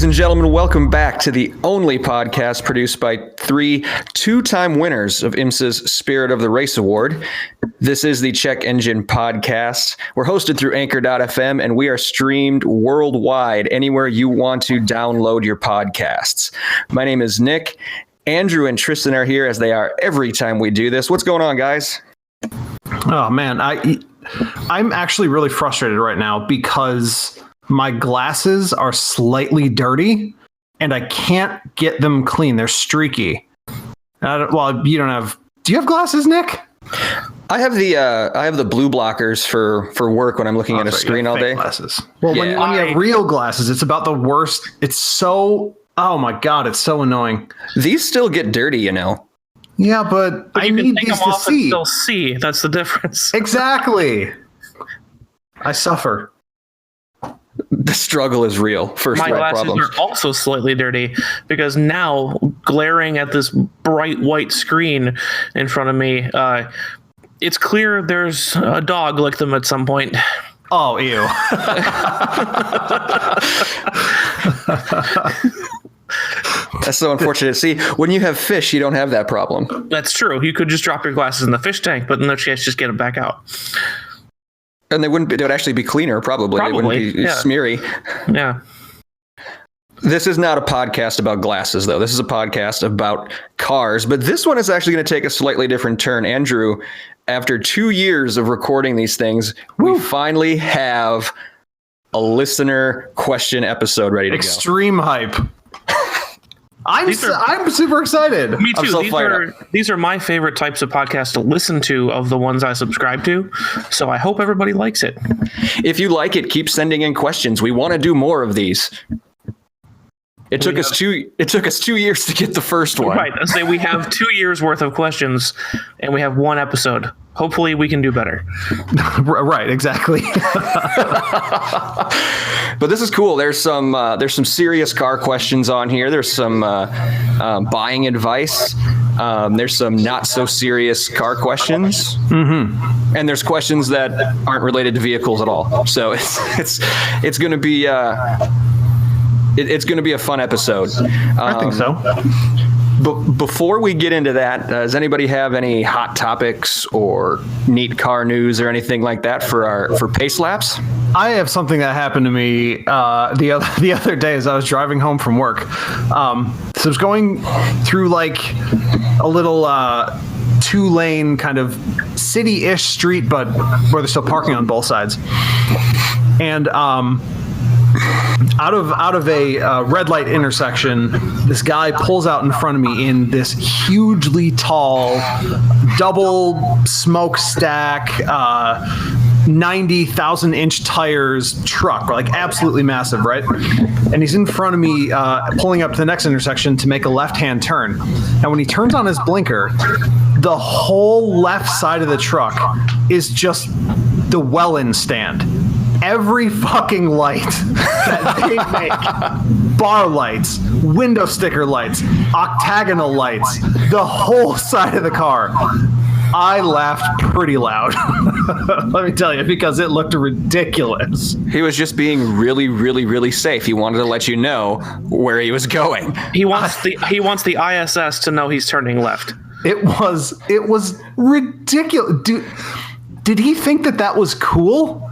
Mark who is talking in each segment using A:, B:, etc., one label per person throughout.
A: Ladies and gentlemen, welcome back to the only podcast produced by three two-time winners of IMSA's Spirit of the Race Award. This is the Check Engine Podcast. We're hosted through Anchor.fm, and we are streamed worldwide anywhere you want to download your podcasts. My name is Nick. Andrew and Tristan are here, as they are every time we do this. What's going on, guys?
B: Oh, man. I'm actually really frustrated right now because my glasses are slightly dirty and I can't get them clean. They're streaky. You don't have... Do you have glasses, Nick?
A: I have the blue blockers for work when I'm looking at a screen all day.
B: Glasses. Well, when you have real glasses, it's about the worst. It's so... Oh my God, it's so annoying.
A: These still get dirty, you know.
B: Yeah, but I need these to see.
C: And still see. That's the difference.
B: Exactly. I suffer.
A: The struggle is real.
C: My glasses are also slightly dirty because now, glaring at this bright white screen in front of me, it's clear there's a dog licked them at some point.
B: Oh, ew.
A: That's so unfortunate. See, when you have fish, you don't have that problem.
C: That's true. You could just drop your glasses in the fish tank, but in that case, just get them back out.
A: And they would actually be cleaner, probably. It wouldn't be smeary.
C: Yeah.
A: This is not a podcast about glasses, though. This is a podcast about cars. But this one is actually going to take a slightly different turn. Andrew, after 2 years of recording these things, we finally have a listener question episode ready to
B: Extreme hype. I'm super excited.
C: Me too. These are my favorite types of podcasts to listen to of the ones I subscribe to. So I hope everybody likes it.
A: If you like it, keep sending in questions. We want to do more of these. It took us 2 years to get the first one.
C: Right. I say we have 2 years worth of questions and we have one episode. Hopefully we can do better.
B: Right, exactly.
A: But this is cool. There's some serious car questions on here. There's some buying advice. There's some not so serious car questions. Mm-hmm. And there's questions that aren't related to vehicles at all. So it's going to be it's going to be a fun episode.
B: I think so.
A: But before we get into that, does anybody have any hot topics or neat car news or anything like that for Pace Laps?
B: I have something that happened to me the other day as I was driving home from work. So I was going through like a little 2-lane kind of city-ish street, but where there's still parking on both sides. And out of a red light intersection, this guy pulls out in front of me in this hugely tall, double smokestack, 90,000-inch tires truck, like absolutely massive, right? And he's in front of me, pulling up to the next intersection to make a left-hand turn. And when he turns on his blinker, the whole left side of the truck is just the well-in stand. Every fucking light that they make, bar lights, window sticker lights, octagonal lights, the whole side of the car. I laughed pretty loud. Let me tell you, because it looked ridiculous.
A: He was just being really, really, really safe. He wanted to let you know where he was going.
C: He wants the ISS to know he's turning left.
B: It was ridiculous. Dude, did he think that was cool?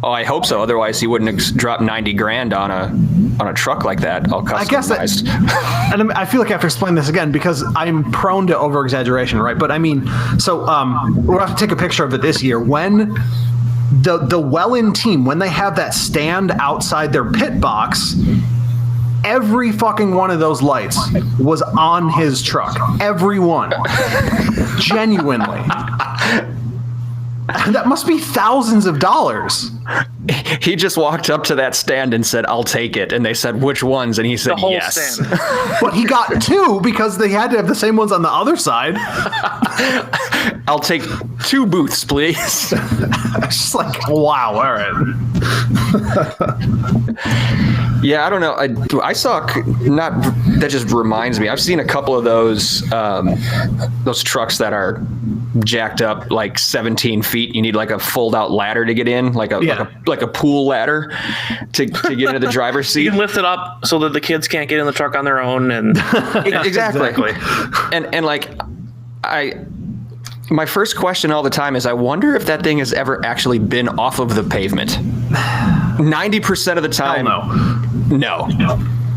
A: Oh, I hope so. Otherwise, he wouldn't have dropped $90,000 on a truck like that, all customized.
B: I guess and I feel like I have to explain this again because I'm prone to over-exaggeration, right? But I mean, so we'll have to take a picture of it this year. When the well-in team, when they have that stand outside their pit box, every fucking one of those lights was on his truck. Every one. Genuinely. That must be thousands of dollars.
A: He just walked up to that stand and said, "I'll take it." And they said, "Which ones?" And he said, "Yes."
B: But he got 2 because they had to have the same ones on the other side.
A: "I'll take 2 booths, please."
B: It's just like, wow, all right.
A: Yeah, I don't know. I saw that just reminds me. I've seen a couple of those trucks that are jacked up like 17 feet. You need like a fold out ladder to get in, like a pool ladder to get into the driver's seat.
C: You can lift it up so that the kids can't get in the truck on their own. And
A: exactly. And like my first question all the time is, I wonder if that thing has ever actually been off of the pavement. 90% of the time, no.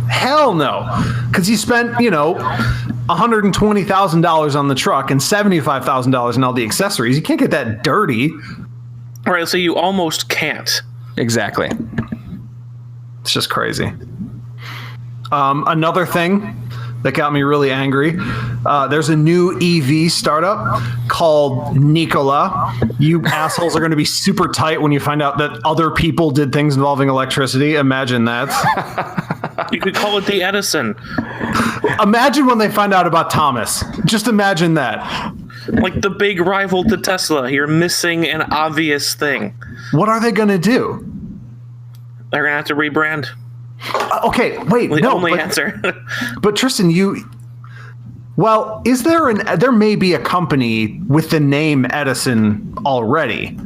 B: Hell no. Because you spent, $120,000 on the truck and $75,000 in all the accessories. You can't get that dirty.
C: All right, so you almost can't.
A: Exactly.
B: It's just crazy. Another thing that got me really angry. There's a new EV startup called Nikola. You assholes are going to be super tight when you find out that other people did things involving electricity. Imagine that.
C: You could call it the Edison.
B: Imagine when they find out about Thomas. Just imagine that.
C: Like the big rival to Tesla. You're missing an obvious thing.
B: What are they going to do?
C: They're going to have to rebrand.
B: Okay, wait.
C: The only answer.
B: But Tristan, is there may be a company with the name Edison already?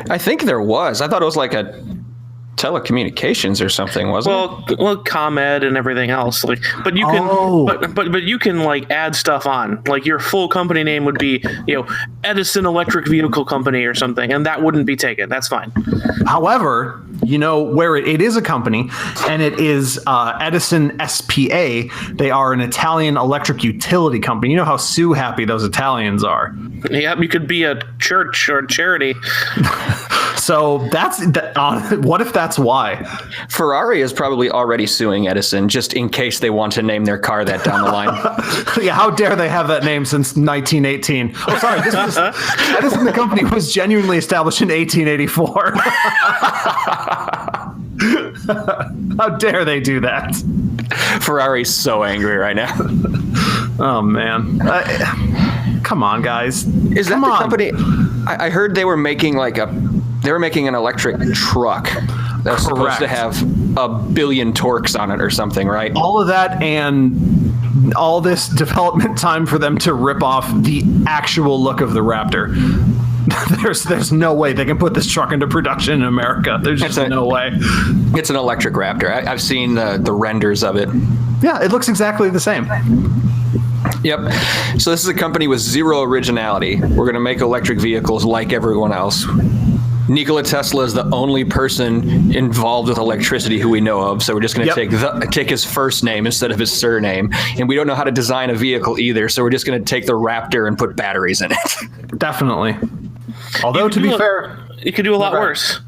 A: I think there was. I thought it was like a telecommunications or something, wasn't it?
C: Well, ComEd and everything else. But you can, but you can like add stuff on. Like your full company name would be, Edison Electric Vehicle Company or something, and that wouldn't be taken. That's fine.
B: However, where it is a company, and it is Edison SPA. They are an Italian electric utility company. You know how Sue happy those Italians are.
C: Yeah, you could be a church or a charity.
B: So what if that's why?
A: Ferrari is probably already suing Edison just in case they want to name their car that down the line.
B: Yeah, how dare they have that name since 1918? Oh, sorry, Edison, the company, was genuinely established in 1884. How dare they do that?
A: Ferrari's so angry right now.
B: Oh, man. Come on, guys.
A: Is that the company? I heard they were making an electric truck that was supposed to have 1 billion torques on it or something, right?
B: All of that and all this development time for them to rip off the actual look of the Raptor. There's no way they can put this truck into production in America. There's just no way.
A: It's an electric Raptor. I've seen the renders of it.
B: Yeah, it looks exactly the same.
A: Yep. So this is a company with zero originality. We're going to make electric vehicles like everyone else. Nikola Tesla is the only person involved with electricity who we know of, so we're just going to take his first name instead of his surname. And we don't know how to design a vehicle either, so we're just going to take the Raptor and put batteries in it.
B: Definitely. Although, to be fair,
C: you could do a lot worse.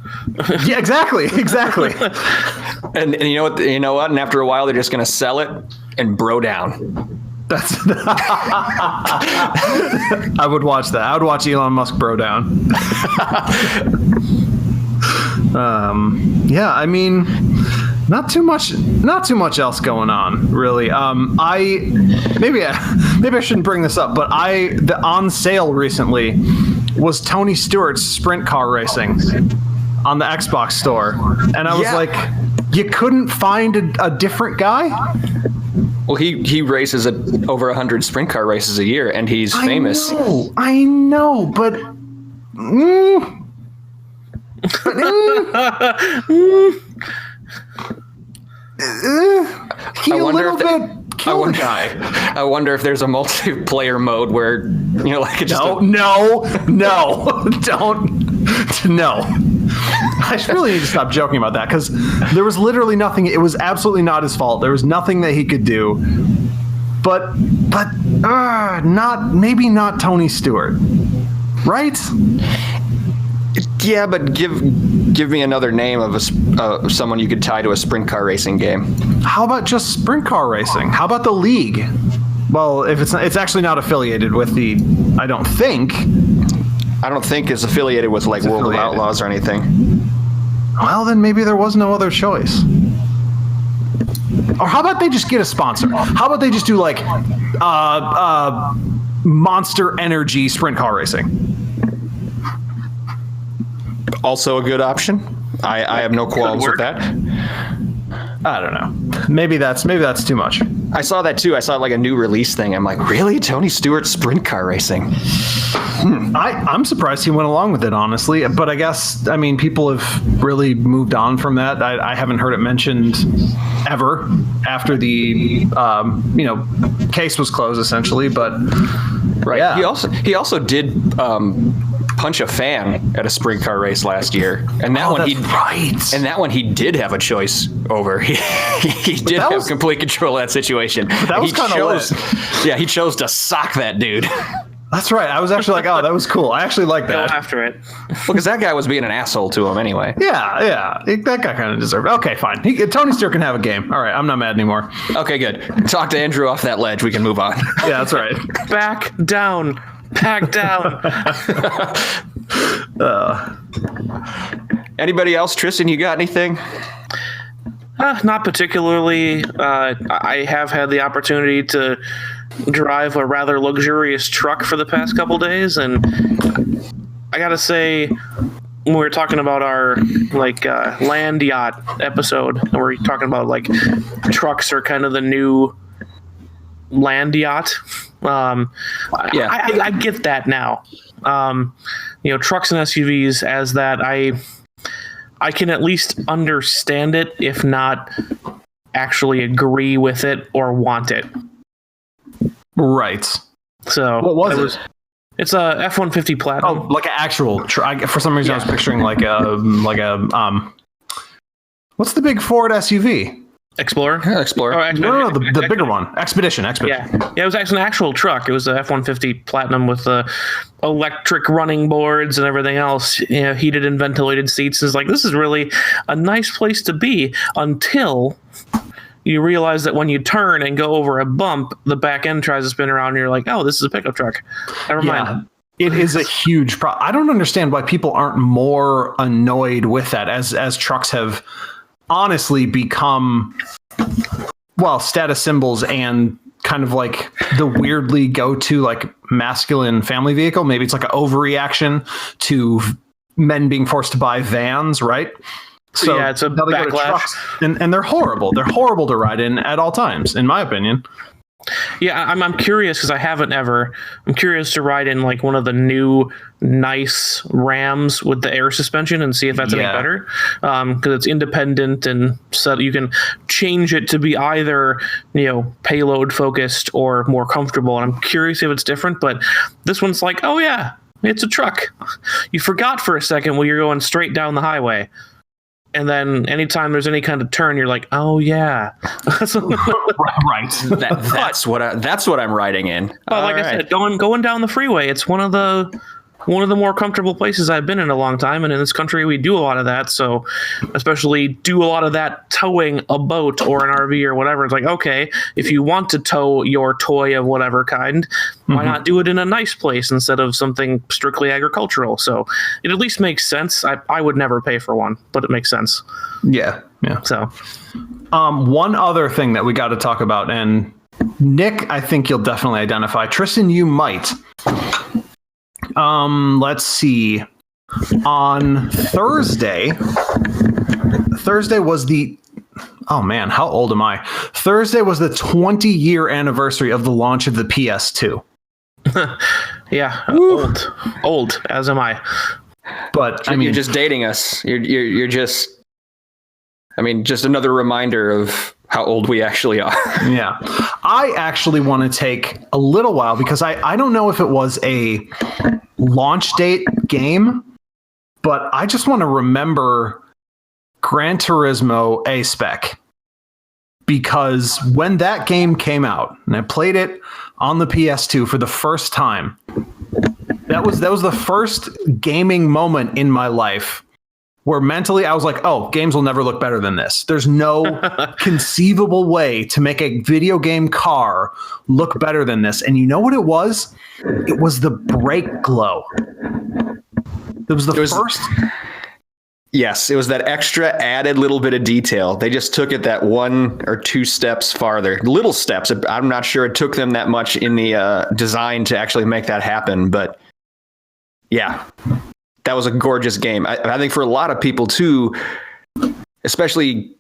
B: Yeah, exactly.
A: And you know what? And after a while, they're just going to sell it and bro down. I would watch that. I would watch Elon Musk bro down. Yeah, I mean, not too much else going on, really. Maybe I shouldn't bring this up, but the on sale recently was Tony Stewart's sprint car racing on the Xbox store, and I was like, you couldn't find a different guy? Well, he races over 100 sprint car races a year, and he's famous.
B: I know, but
A: I wonder if there's a multiplayer mode where
B: No. I really need to stop joking about that, because there was literally nothing. It was absolutely not his fault. There was nothing that he could do. But not Tony Stewart, right?
A: Yeah, but give me another name of someone you could tie to a sprint car racing game.
B: How about just sprint car racing? How about the league? Well, if it's actually not affiliated with the, I don't think
A: it's affiliated with like World of Outlaws or anything.
B: Well, then maybe there was no other choice. Or how about they just get a sponsor? How about they just do like Monster Energy sprint car racing?
A: Also a good option. I have no qualms with that.
B: I don't know. Maybe that's too much.
A: I saw that too. I saw like a new release thing. I'm like, really? Tony Stewart sprint car racing?
B: I'm surprised he went along with it, honestly. But I guess, I mean, people have really moved on from that. I haven't heard it mentioned ever after the case was closed, essentially. But
A: right.
B: Yeah.
A: He also did punch a fan at a sprint car race last year, and that one he did have a choice over. He did have complete control of that situation.
B: That was kind of lit.
A: Yeah, he chose to sock that dude.
B: That's right. I was actually like, oh, that was cool. I actually like that.
C: Go after it.
A: Well, because that guy was being an asshole to him anyway.
B: Yeah. That guy kind of deserved it. Okay, fine. Tony Stewart can have a game. All right, I'm not mad anymore.
A: Okay, good. Talk to Andrew off that ledge. We can move on.
B: Yeah, that's right.
C: Back down. Pack down.
A: Anybody else? Tristan, you got anything?
C: Not particularly. I have had the opportunity to drive a rather luxurious truck for the past couple days, and I gotta say, when we were talking about our land yacht episode, and we're talking about like trucks are kind of the new land yacht. I get that now. Trucks and SUVs as that. I can at least understand it, if not actually agree with it or want it.
B: Right.
C: So
B: what was it?
C: It's a F-150 Platinum.
B: Oh, like an actual truck. For some reason, I was picturing like a what's the big Ford SUV?
C: Explorer?
A: Explorer.
B: No, the bigger one. Expedition.
C: Yeah, it was actually an actual truck. It was a F-150 Platinum with electric running boards and everything else. Heated and ventilated seats. It's like, this is really a nice place to be until you realize that when you turn and go over a bump, the back end tries to spin around and you're like, oh, this is a pickup truck. Never mind.
B: It is a huge problem. I don't understand why people aren't more annoyed with that as trucks have honestly become, status symbols and kind of like the weirdly go-to like masculine family vehicle. Maybe it's like an overreaction to men being forced to buy vans, right?
C: So yeah, it's a backlash.
B: And they're horrible. They're horrible to ride in at all times, in my opinion.
C: Yeah, I'm curious because I haven't ever. I'm curious to ride in like one of the new nice Rams with the air suspension and see if that's any better. Because it's independent and so you can change it to be either payload focused or more comfortable. And I'm curious if it's different. But this one's like, oh yeah, it's a truck. You forgot for a second while you're going straight down the highway. And then anytime there's any kind of turn, you're like, oh yeah,
B: right.
A: That's what I'm riding in.
C: But like I said, going down the freeway, it's one of the more comfortable places I've been in a long time. And in this country, we do a lot of that. So especially do a lot of that towing a boat or an RV or whatever. It's like, okay, if you want to tow your toy of whatever kind, why not do it in a nice place instead of something strictly agricultural? So it at least makes sense. I would never pay for one, but it makes sense.
B: Yeah.
C: So
B: one other thing that we got to talk about, and Nick, I think you'll definitely identify. Tristan, you might. Let's see. On Thursday was the, oh man, how old am I? Thursday was the 20-year anniversary of the launch of the PS2.
C: Yeah, old, as am I.
B: But
A: you're just dating us. You're just, just another reminder of how old we actually are.
B: Yeah. I actually want to take a little while because I don't know if it was a launch date game, but I just want to remember Gran Turismo A-Spec. Because when that game came out and I played it on the PS2 for the first time, that was the first gaming moment in my life where mentally I was like, oh, games will never look better than this. There's no conceivable way to make a video game car look better than this. And you know what it was? It was the brake glow. It was the first.
A: Yes, it was that extra added little bit of detail. They just took it that one or two steps farther. Little steps. I'm not sure it took them that much in the design to actually make that happen. But yeah. That was a gorgeous game. I think for a lot of people too, especially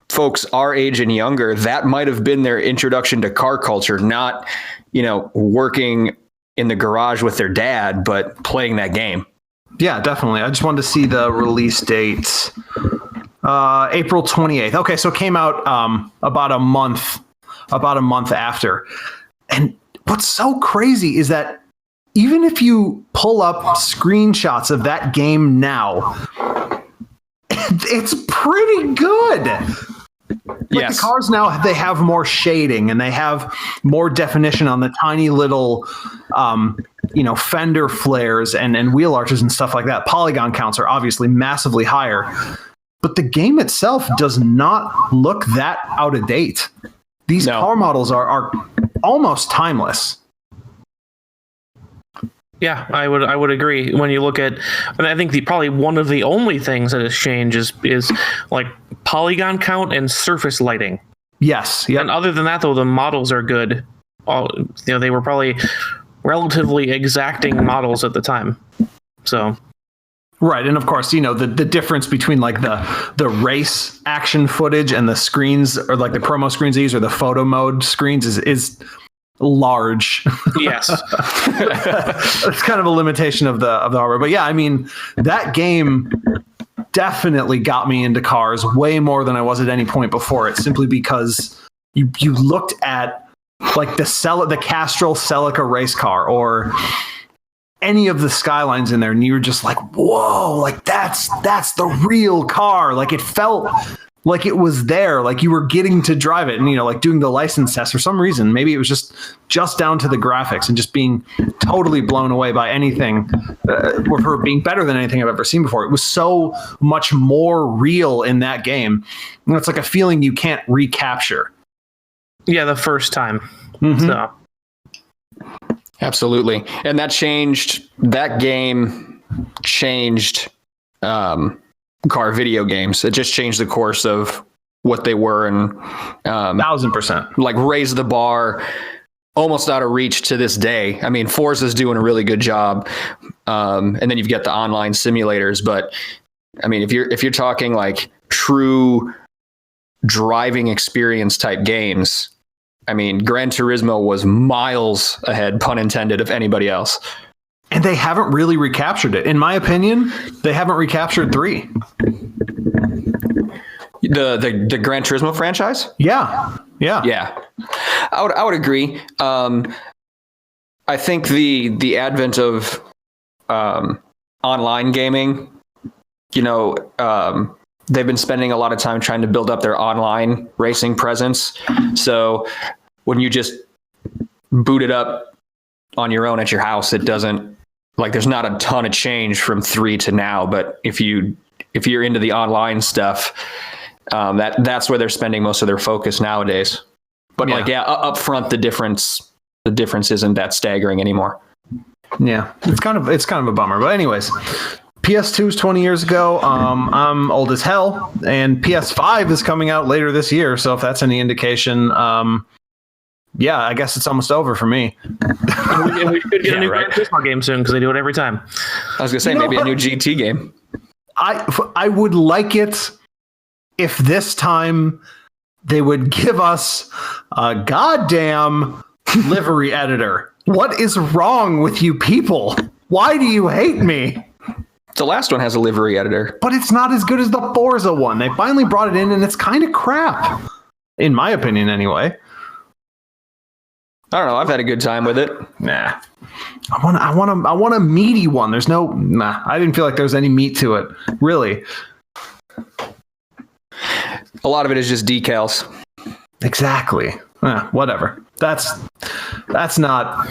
A: folks our age and younger, that might have been their introduction to car culture, not, working in the garage with their dad, but playing that game.
B: Yeah, definitely. I just wanted to see the release date. April 28th. Okay, so it came out about a month after. And what's so crazy is that even if you pull up screenshots of that game now, it's pretty good. Like the cars now, they have more shading and they have more definition on the tiny little, fender flares and wheel arches and stuff like that. Polygon counts are obviously massively higher, but the game itself does not look that out of date. These car models are almost timeless.
C: Yeah, I would agree. When you look at, and I think probably one of the only things that has changed is like polygon count and surface lighting.
B: Yes. Yep.
C: And other than that, though, the models are good. They were probably relatively exacting models at the time. So.
B: Right, and of course, the difference between like the race action footage and the screens, or like the promo screens they use, or the photo mode screens is large.
C: Yes.
B: It's kind of a limitation of the hardware. But yeah, I mean, that game definitely got me into cars way more than I was at any point before it, simply because you looked at like the Castrol Celica race car or any of the Skylines in there, and you were just like, whoa, like that's the real car. Like it felt like it was there, like you were getting to drive it, and like doing the license test for some reason. Maybe it was just down to the graphics and just being totally blown away by anything, with her being better than anything I've ever seen before. It was so much more real in that game. It's like a feeling you can't recapture.
C: Yeah, the first time.
B: Mm-hmm.
C: So.
A: Absolutely. And that game changed car video games. It just changed the course of what they were, and
B: 1000%.
A: like raised the bar almost out of reach to this day. I mean, Forza's doing a really good job. And then you've got the online simulators, but I mean, if you're talking like true driving experience type games, I mean, Gran Turismo was miles ahead, pun intended, of anybody else.
B: And they haven't really recaptured it. In my opinion, they haven't recaptured 3.
A: The Gran Turismo franchise?
B: Yeah.
A: I would agree. I think the advent of online gaming, they've been spending a lot of time trying to build up their online racing presence. So when you just boot it up on your own at your house, it doesn't, like, there's not a ton of change from 3 to now. But if you're into the online stuff, that's where they're spending most of their focus nowadays. But up front, the difference isn't that staggering anymore.
B: Yeah, it's kind of a bummer. But anyways, PS2 is 20 years ago. I'm old as hell, and PS5 is coming out later this year. So if that's any indication, I guess it's almost over for me.
C: And we could get a new Gran Turismo game soon, because they do it every time.
A: I was gonna say maybe a new GT game.
B: I would like it if this time they would give us a goddamn livery editor. What is wrong with you people? Why do you hate me?
A: The last one has a livery editor.
B: But it's not as good as the Forza one. They finally brought it in, and it's kind of crap. In my opinion, anyway.
A: I don't know. I've had a good time with it.
B: Nah. I want a meaty one. There's no... Nah. I didn't feel like there was any meat to it. Really.
A: A lot of it is just decals.
B: Exactly. Whatever. That's not...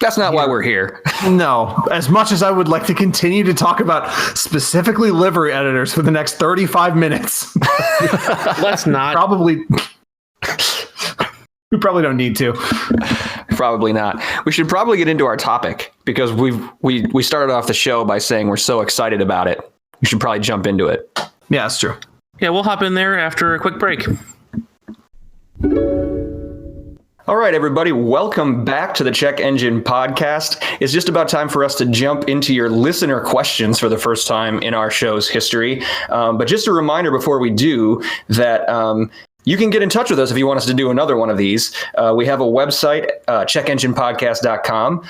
A: That's not why we're here.
B: No. As much as I would like to continue to talk about specifically livery editors for the next 35 minutes.
C: Let's not.
B: Probably. We probably don't need to.
A: Probably not. We should probably get into our topic, because we started off the show by saying we're so excited about it. We should probably jump into it.
B: Yeah, that's true.
C: Yeah, we'll hop in there after a quick break.
A: All right, everybody, welcome back to the Check Engine Podcast. It's just about time for us to jump into your listener questions for the first time in our show's history. But just a reminder before we do that you can get in touch with us if you want us to do another one of these. We have a website, checkenginepodcast.com.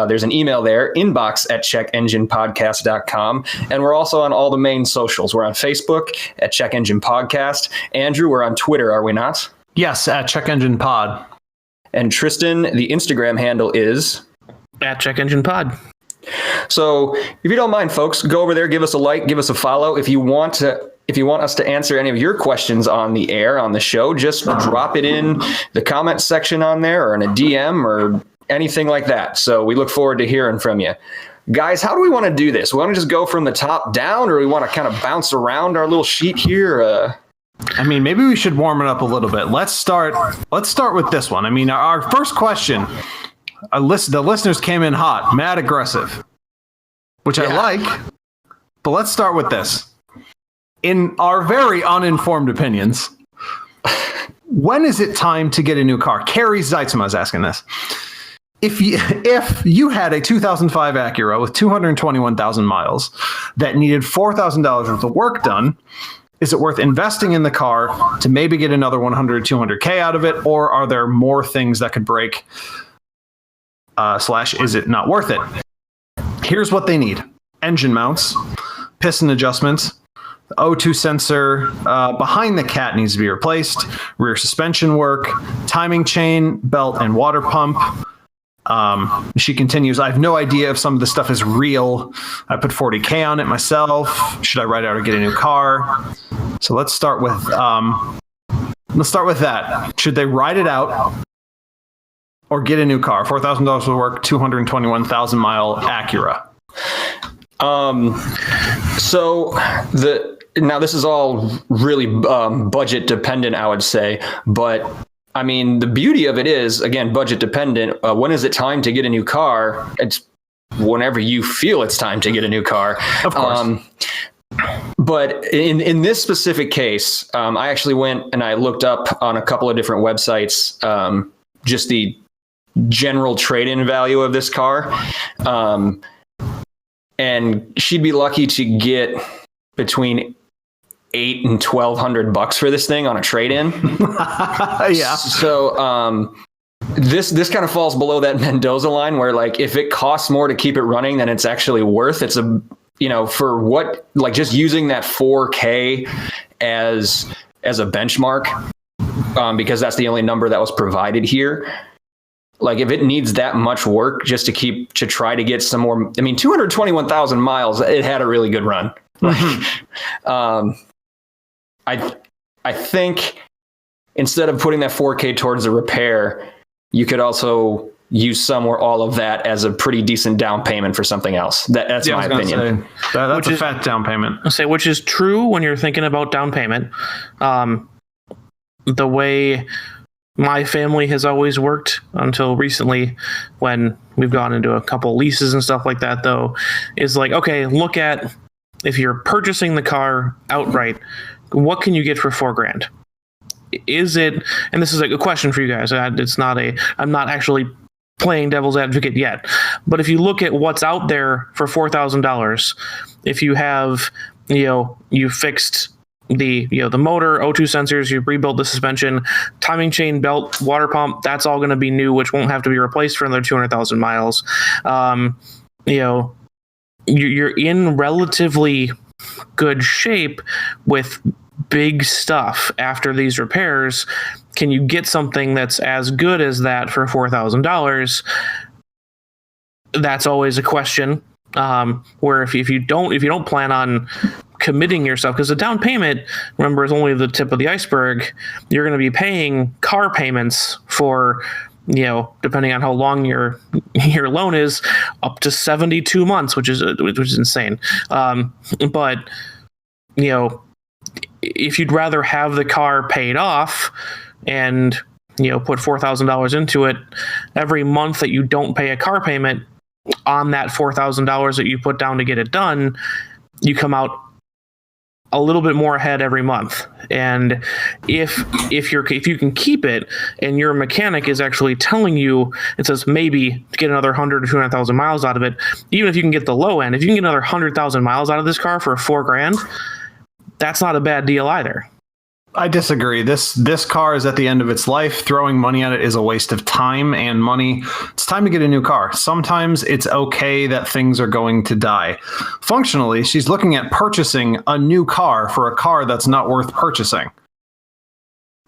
A: There's an email there, inbox@checkenginepodcast.com. And we're also on all the main socials. We're on Facebook at Check Engine Podcast. Andrew, we're on Twitter, are we not?
B: Yes, at Check Engine Pod.
A: And Tristan, the Instagram handle is
C: At Check Engine Pod.
A: So if you don't mind, folks, go over there, give us a like, give us a follow. If you want us to answer any of your questions on the air, on the show, just drop it in the comment section on there or in a DM or anything like that. So we look forward to hearing from you. Guys, how do we want to do this? We want to just go from the top down, or we want to kind of bounce around our little sheet here?
B: I mean, maybe we should warm it up a little bit. Let's start with this one. I mean, our first question, the listeners came in hot, mad aggressive, which I like. But let's start with this. In our very uninformed opinions, when is it time to get a new car? Carrie Zeitzma is asking this. If you had a 2005 Acura with 221,000 miles that needed $4,000 worth of work done, is it worth investing in the car to maybe get another 100, 200K out of it? Or are there more things that could break? / is it not worth it? Here's what they need. Engine mounts, piston adjustments, the O2 sensor behind the cat needs to be replaced, rear suspension work, timing chain, belt, and water pump. She continues, I have no idea if some of the stuff is real. I put 40K on it myself. Should I write out or get a new car? So let's start with that. Should they write it out or get a new car? $4,000 worth of work, 221,000 mile Acura.
A: Now this is all really budget dependent, I would say, but I mean, the beauty of it is, again, budget dependent. When is it time to get a new car? It's whenever you feel it's time to get a new car.
B: Of course.
A: But in this specific case, I actually went and I looked up on a couple of different websites just the general trade-in value of this car. And she'd be lucky to get between $800 and $1,200 for this thing on a trade-in.
B: Yeah.
A: So this kind of falls below that Mendoza line where, like, if it costs more to keep it running than it's actually worth, it's for what, like, just using that 4K as a benchmark, because that's the only number that was provided here. Like, if it needs that much work just to try to get some more, I mean, 221,000 miles, it had a really good run. I think instead of putting that 4K towards a repair, you could also use some or all of that as a pretty decent down payment for something else. That's my opinion.
B: That's a fat down payment.
C: Which is true when you're thinking about down payment. The way my family has always worked until recently, when we've gone into a couple leases and stuff like that, though, is like, okay, look at, if you're purchasing the car outright, what can you get for $4,000? Is it, and this is like a question for you guys, I'm not actually playing devil's advocate yet, but if you look at what's out there for $4,000, if you have, you fixed the motor, O2 sensors, you rebuilt the suspension, timing chain, belt, water pump, that's all going to be new, which won't have to be replaced for another 200,000 miles. You're in relatively good shape with big stuff after these repairs. Can you get something that's as good as that for $4,000? That's always a question. Where if you don't plan on committing yourself, because the down payment, remember, is only the tip of the iceberg. You're going to be paying car payments for, depending on how long your loan is, up to 72 months, which is insane. But if you'd rather have the car paid off and put $4,000 into it, every month that you don't pay a car payment on that $4,000 that you put down to get it done, you come out a little bit more ahead every month. And if you can keep it, and your mechanic is actually telling you, it says maybe to get another 100 or 200,000 miles out of it, even if you can get the low end, if you can get another 100,000 miles out of this car for $4,000, that's not a bad deal either.
B: I disagree. This car is at the end of its life. Throwing money at it is a waste of time and money. It's time to get a new car. Sometimes it's okay that things are going to die. Functionally, she's looking at purchasing a new car for a car that's not worth purchasing.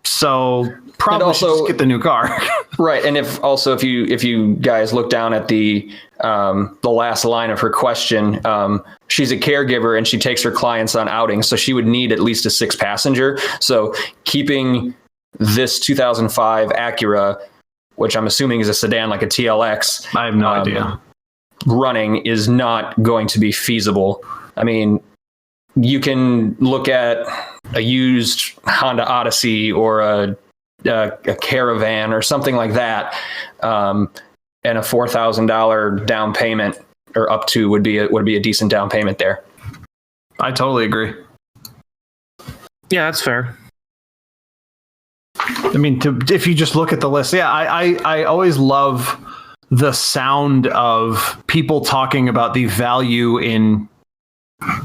B: So probably should just get the new car.
A: Right. And if you guys look down at the last line of her question, she's a caregiver and she takes her clients on outings. So she would need at least a 6-passenger. So keeping this 2005 Acura, which I'm assuming is a sedan like a TLX,
B: I have no idea,
A: running is not going to be feasible. I mean, you can look at a used Honda Odyssey or a Caravan or something like that, and a $4,000 down payment or up to would be a decent down payment there.
B: I totally agree.
C: Yeah, that's fair.
B: I mean, if you just look at the list, I always love the sound of people talking about the value in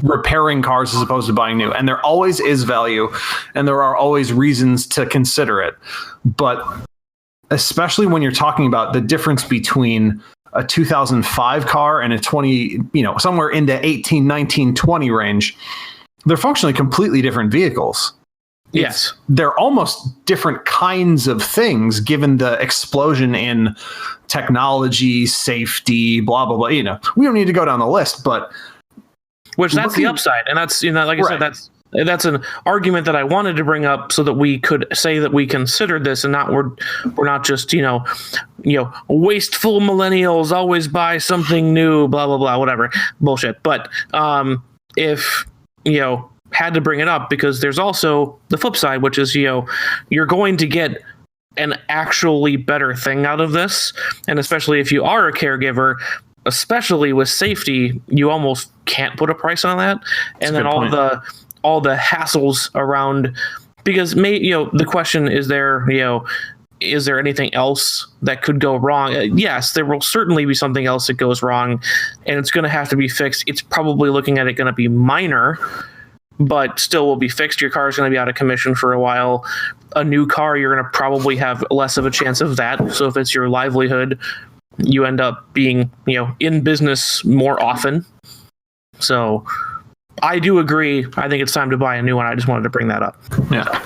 B: repairing cars as opposed to buying new. And there always is value, and there are always reasons to consider it. But especially when you're talking about the difference between a 2005 car and a 20, somewhere in the 18, 19, 20 range, they're functionally completely different vehicles.
C: Yes.
B: They're almost different kinds of things given the explosion in technology, safety, blah, blah, blah. We don't need to go down the list, but
C: that's the upside. And that's, like I said, that's an argument that I wanted to bring up so that we could say that we considered this and not we're not just, wasteful millennials always buy something new, blah, blah, blah, whatever bullshit. But if, had to bring it up because there's also the flip side, which is, you're going to get an actually better thing out of this. And especially if you are a caregiver, especially with safety, you almost can't put a price on that. And then all the hassles around, because the question is there anything else that could go wrong? Yes, there will certainly be something else that goes wrong, and it's going to have to be fixed. It's probably looking at it going to be minor, but still will be fixed. Your car is going to be out of commission for a while. A new car, you're going to probably have less of a chance of that. So if it's your livelihood, you end up being, in business more often. So I do agree. I think it's time to buy a new one. I just wanted to bring that up.
B: Yeah.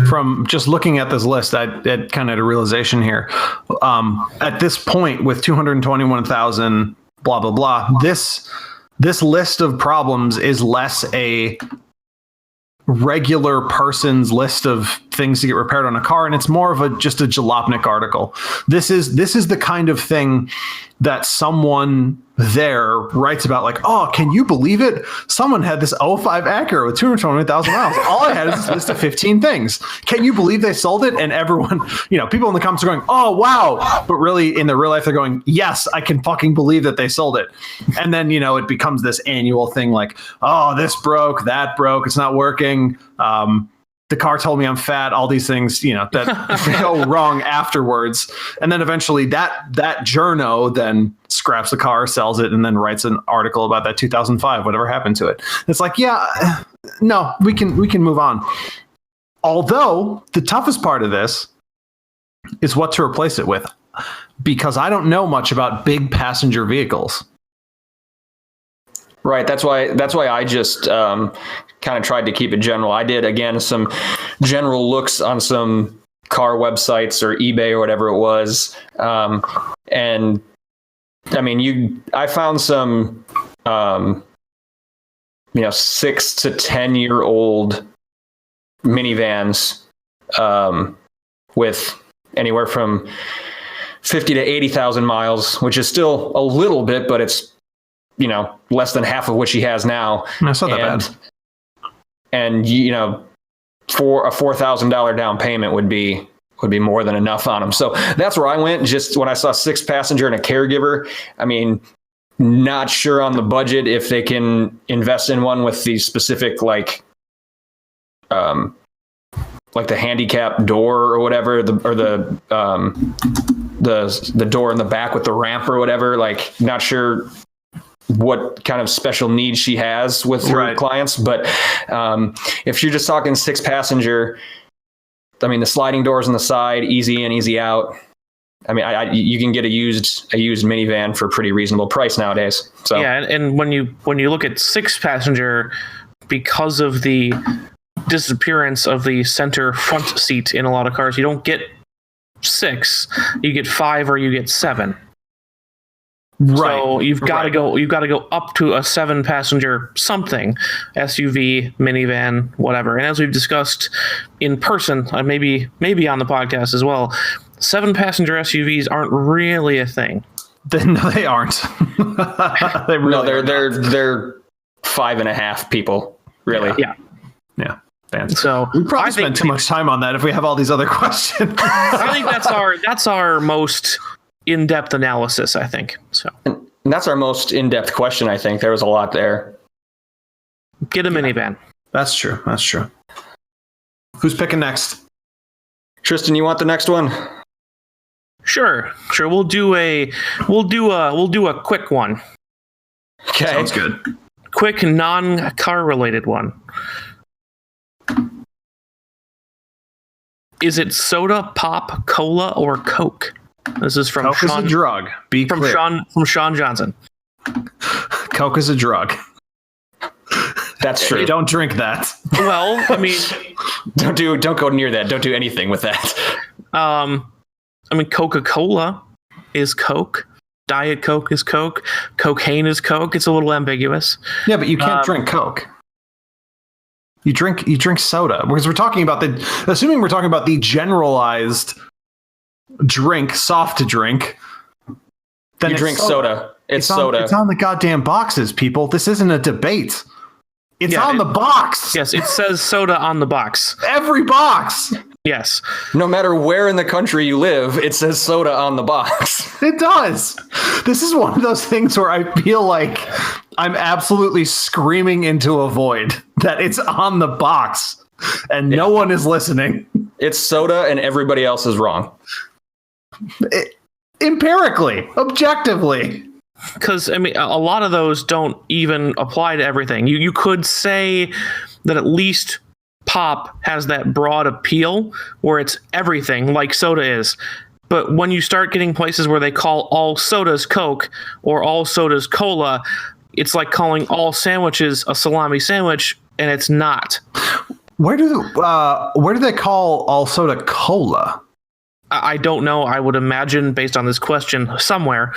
B: From just looking at this list, I kind of had a realization here. At this point, with 221,000, blah, blah, blah, this list of problems is less a regular person's list of things to get repaired on a car, and it's more of just a Jalopnik article. This is the kind of thing that someone there writes about, like, oh, can you believe it? Someone had this '05 Acura with 220,000 miles. All I had is this list of 15 things. Can you believe they sold it? And everyone, people in the comments are going, oh, wow. But really, in the real life, they're going, yes, I can fucking believe that they sold it. And then, it becomes this annual thing like, oh, this broke, that broke, it's not working. The car told me I'm fat, all these things, that go wrong afterwards. And then eventually that journo then scraps the car, sells it, and then writes an article about that 2005, whatever happened to it. It's like, yeah, no, we can move on. Although the toughest part of this is what to replace it with, because I don't know much about big passenger vehicles.
A: Right. That's why I just kind of tried to keep it general. I did, again, some general looks on some car websites or eBay or whatever it was. And I mean, I found some, 6 to 10 year old minivans with anywhere from 50 to 80,000 miles, which is still a little bit, but it's, less than half of what she has now.
B: That's not that bad.
A: And, for a $4,000 down payment would be more than enough on them. So that's where I went. Just when I saw 6-passenger and a caregiver, I mean, not sure on the budget if they can invest in one with the specific like the handicap door or whatever, the door in the back with the ramp or whatever. Like, not sure what kind of special needs she has with her clients, but if you're just talking 6-passenger, I mean, the sliding doors on the side, easy in, easy out. I mean, you can get a used minivan for a pretty reasonable price nowadays. So
C: yeah, and when you look at 6-passenger, because of the disappearance of the center front seat in a lot of cars, you don't get 6, you get 5 or you get 7. Right. So you've got to go up to a 7-passenger something, SUV, minivan, whatever. And as we've discussed in person, maybe on the podcast as well, 7-passenger SUVs aren't really a thing.
B: No, they aren't.
A: They're 5.5 people, really.
B: Yeah. Fancy.
C: So
B: we probably spend too much time on that if we have all these other questions.
C: I think that's our most in-depth analysis, I think. So
A: and that's our most in-depth question, I think. There was a lot there.
C: Get a minivan.
B: That's true. Who's picking next?
A: Tristan, you want the next one?
C: Sure. We'll do a quick one.
B: Okay. Sounds good.
C: Quick non-car related one. Is it soda, pop, cola, or Coke? This is from
B: Coke
C: Sean.
B: Is a drug. Be
C: from
B: clear.
C: Sean Johnson.
B: Coke is a drug.
A: That's true.
B: You don't drink that.
C: Well, I mean,
A: don't go near that. Don't do anything with that.
C: I mean, Coca-Cola is Coke. Diet Coke is Coke. Cocaine is Coke. It's a little ambiguous.
B: Yeah, but you can't drink Coke. You drink soda, because we're talking about the generalized drink, soft drink.
A: Then you drink soda. It's soda.
B: It's on the goddamn boxes, people. This isn't a debate. It's on the box.
C: Yes, it says soda on the box.
B: Every box.
C: Yes.
A: No matter where in the country you live, it says soda on the box.
B: It does. This is one of those things where I feel like I'm absolutely screaming into a void that it's on the box and no one is listening.
A: It's soda and everybody else is wrong.
B: Empirically, objectively.
C: Because, I mean, a lot of those don't even apply to everything. You could say that at least pop has that broad appeal where it's everything like soda is. But when you start getting places where they call all sodas Coke or all sodas cola, it's like calling all sandwiches a salami sandwich, and it's not.
B: Where do they call all soda cola?
C: I don't know. I would imagine, based on this question, somewhere.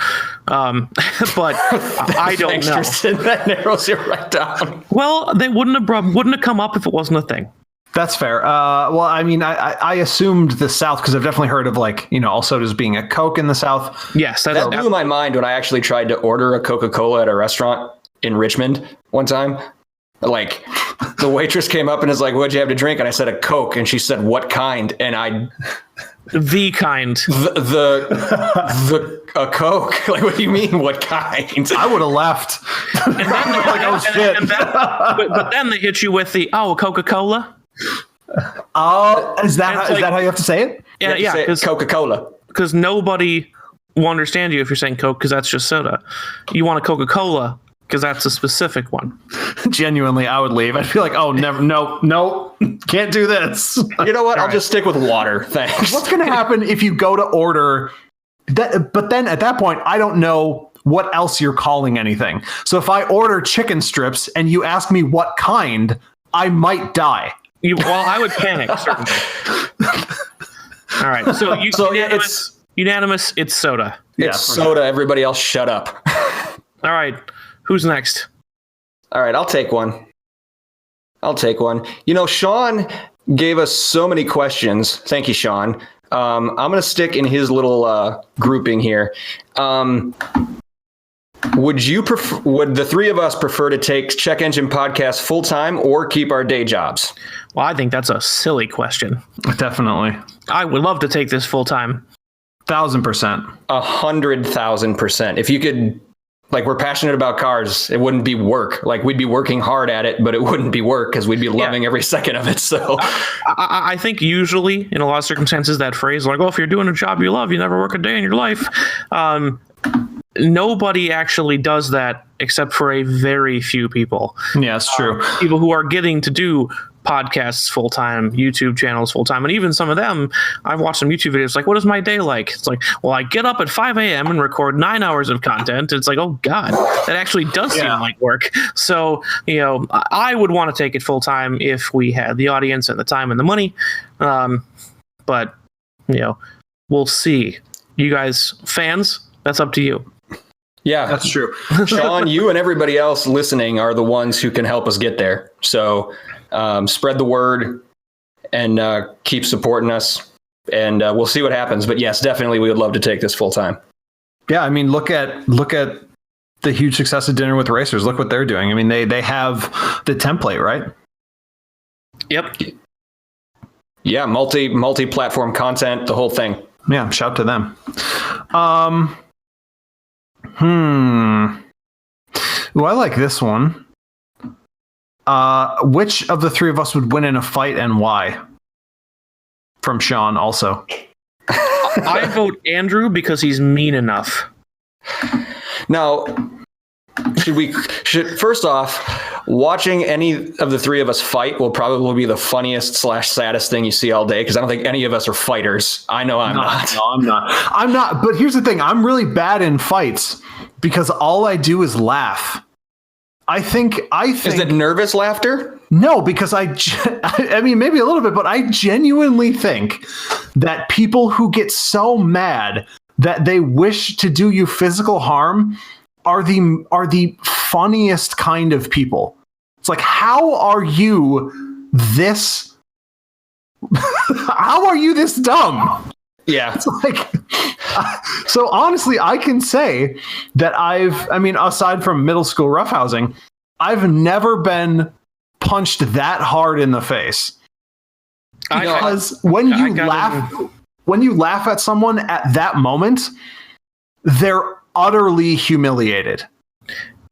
C: But I don't know.
A: That narrows it right down.
C: Well, they wouldn't have come up if it wasn't a thing.
B: That's fair. Well, I mean, I assumed the South, because I've definitely heard of, like, all sodas being a Coke in the South.
C: Yes.
A: That blew my mind when I actually tried to order a Coca-Cola at a restaurant in Richmond one time. Like, the waitress came up and is like, "What'd you have to drink?" And I said, "A Coke." And she said, "What kind?" And
C: the kind.
A: A Coke. Like, what do you mean, what kind?
B: I would have left.
C: And then, but then they hit you with the, Coca-Cola.
B: Oh, is that how you have to say it?
C: Yeah,
A: because Coca-Cola.
C: Because nobody will understand you if you're saying Coke, because that's just soda. You want a Coca-Cola because that's a specific one.
B: Genuinely, I would leave. I'd feel like, oh, never, no, can't do this.
A: You know what? I'll just stick with water. Thanks.
B: What's going to happen if you go to order that? But then at that point, I don't know what else you're calling anything. So if I order chicken strips and you ask me what kind, I might die.
C: I would panic, certainly. All right. So unanimous, it's soda.
A: It's soda. Sure. Everybody else shut up.
C: All right. Who's next?
A: All right. I'll take one. Sean gave us so many questions. Thank you, Sean. I'm going to stick in his little grouping here. Would the three of us prefer to take Check Engine Podcast full time or keep our day jobs?
C: Well, I think that's a silly question.
B: Definitely.
C: I would love to take this full time.
B: 1,000%.
A: 100,000%. If you could like we're passionate about cars. It wouldn't be work. Like we'd be working hard at it, but it wouldn't be work because we'd be loving every second of it. So
C: I think usually in a lot of circumstances that phrase like, oh, if you're doing a job you love, you never work a day in your life. Nobody actually does that except for a very few people.
B: Yeah, it's true.
C: People who are getting to do podcasts full time, YouTube channels full time, and even some of them, I've watched some YouTube videos like, what is my day like? It's like, well, I get up at 5 a.m. and record 9 hours of content. It's like, oh God, that actually does seem like work. So, I would want to take it full time if we had the audience and the time and the money. But, we'll see. You guys, fans, that's up to you.
A: Yeah,
B: that's true.
A: Sean, you and everybody else listening are the ones who can help us get there. So spread the word and keep supporting us, and we'll see what happens. But yes, definitely, we would love to take this full time.
B: Yeah, I mean, look at the huge success of Dinner with Racers. Look what they're doing. I mean, they have the template, right?
C: Yep.
B: Yeah,
A: multi-platform content, the whole thing.
B: Yeah, shout to them. Well, I like this one. Which of the three of us would win in a fight and why? From Sean also.
C: I vote Andrew because he's mean enough.
A: Now, should first off, watching any of the three of us fight will probably be the funniest / saddest thing you see all day, because I don't think any of us are fighters. I know I'm not.
B: No, I'm not. I'm not. But here's the thing. I'm really bad in fights because all I do is laugh. I think. Is
A: it nervous laughter?
B: No, because I mean, maybe a little bit, but I genuinely think that people who get so mad that they wish to do you physical harm are the funniest kind of people. It's like, how are you this? How are you this dumb?
A: Yeah.
B: It's like, so honestly, I can say that aside from middle school roughhousing, I've never been punched that hard in the face. Because when you laugh at someone at that moment, they're utterly humiliated.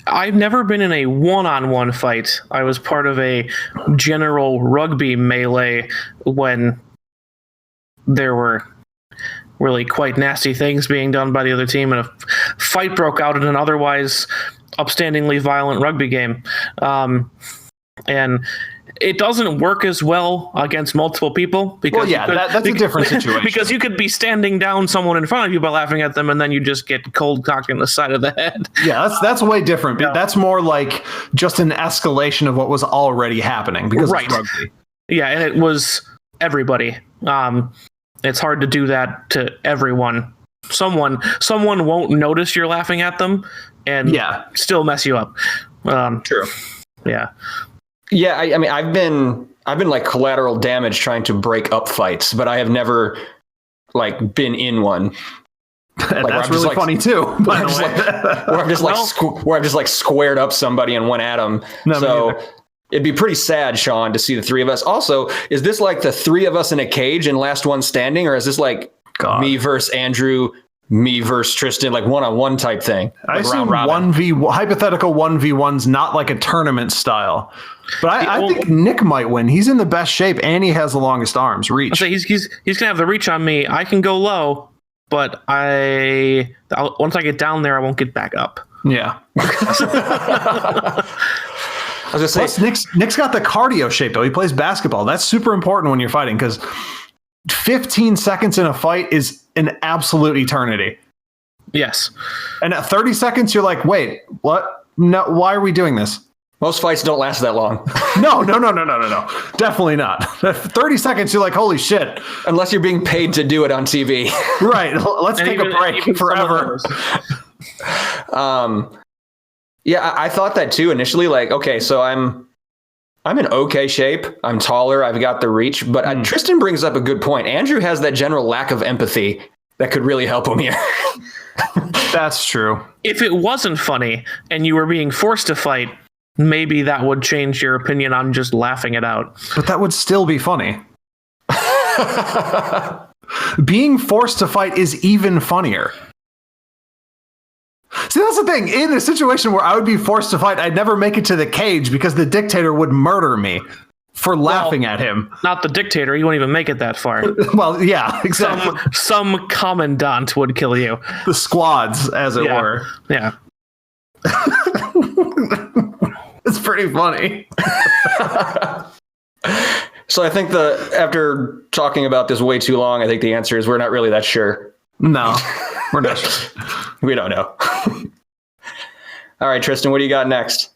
C: I've never been in a one-on-one fight. I was part of a general rugby melee when there were really quite nasty things being done by the other team, and a fight broke out in an otherwise upstandingly violent rugby game. And it doesn't work as well against multiple people because
B: that's a different situation.
C: Because you could be standing down someone in front of you by laughing at them, and then you just get cold cocked in the side of the head.
B: Yeah, that's way different. Yeah. That's more like just an escalation of what was already happening because it's rugby.
C: Yeah, and it was everybody. It's hard to do that to everyone. Someone won't notice you're laughing at them and still mess you up.
A: True.
C: Yeah.
A: Yeah, I mean, I've been like collateral damage trying to break up fights, but I have never like been in one.
B: Like, that's really funny too.
A: Where I've just like squared up somebody and went at them. So it'd be pretty sad, Sean, to see the three of us. Also, is this like the three of us in a cage and last one standing, or is this like me versus Andrew, me versus Tristan, like one-on-one type thing?
B: I assume hypothetical 1v1's not like a tournament style. But I think Nick might win. He's in the best shape and he has the longest arms. Reach.
C: He's gonna have the reach on me. I can go low, but once I get down there, I won't get back up.
B: Yeah.
A: I was gonna say,
B: plus, Nick's got the cardio shape though. He plays basketball. That's super important when you're fighting because 15 seconds in a fight is an absolute eternity.
C: Yes.
B: And at 30 seconds, you're like, wait, what? No, why are we doing this?
A: Most fights don't last that long.
B: No. Definitely not. 30 seconds, you're like, holy shit.
A: Unless you're being paid to do it on TV.
B: Right. Let's take a break forever.
A: Yeah, I thought that too initially. Like, okay, so I'm in okay shape. I'm taller. I've got the reach. But Tristan brings up a good point. Andrew has that general lack of empathy that could really help him here.
B: That's true.
C: If it wasn't funny and you were being forced to fight, maybe that would change your opinion on just laughing it out.
B: But that would still be funny. Being forced to fight is even funnier. See, that's the thing. In a situation where I would be forced to fight, I'd never make it to the cage because the dictator would murder me for laughing at him.
C: Not the dictator. You won't even make it that far.
B: Well, yeah, exactly.
C: Some commandant would kill you.
B: The squads, as it were.
C: Yeah.
B: It's pretty funny.
A: So I think after talking about this way too long, I think the answer is we're not really that sure.
B: No, we're not sure.
A: We don't know. All right, Tristan, what do you got next?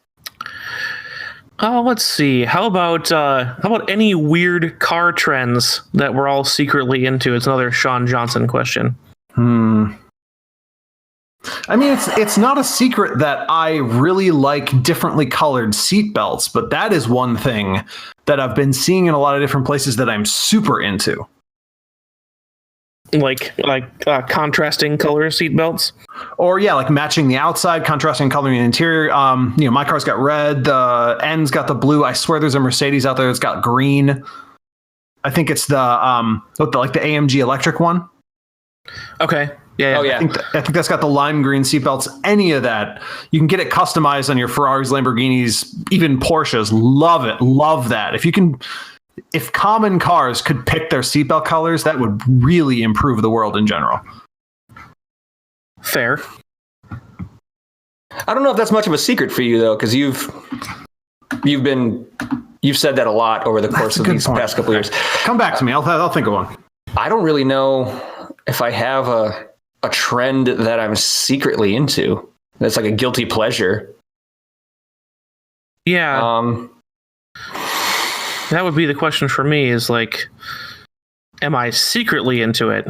C: Let's see. How about any weird car trends that we're all secretly into? It's another Sean Johnson question.
B: I mean, it's not a secret that I really like differently colored seatbelts, but that is one thing that I've been seeing in a lot of different places that I'm super into.
C: Like contrasting color seatbelts,
B: or like matching the outside, contrasting coloring the interior. My car's got red, the end's got the blue. I swear there's a Mercedes out there that's got green. I think it's the AMG electric one.
C: Okay. Yeah.
A: Oh, yeah.
B: I think that's got the lime green seatbelts. Any of that, you can get it customized on your Ferraris, Lamborghinis, even Porsches. Love it. Love that. If common cars could pick their seatbelt colors, that would really improve the world in general.
C: Fair.
A: I don't know if that's much of a secret for you though, because you've said that a lot over the course of these past couple years.
B: Come back to me. I'll think of one.
A: I don't really know if I have a trend that I'm secretly into. That's like a guilty pleasure.
C: Yeah. That would be the question for me is like, am I secretly into it?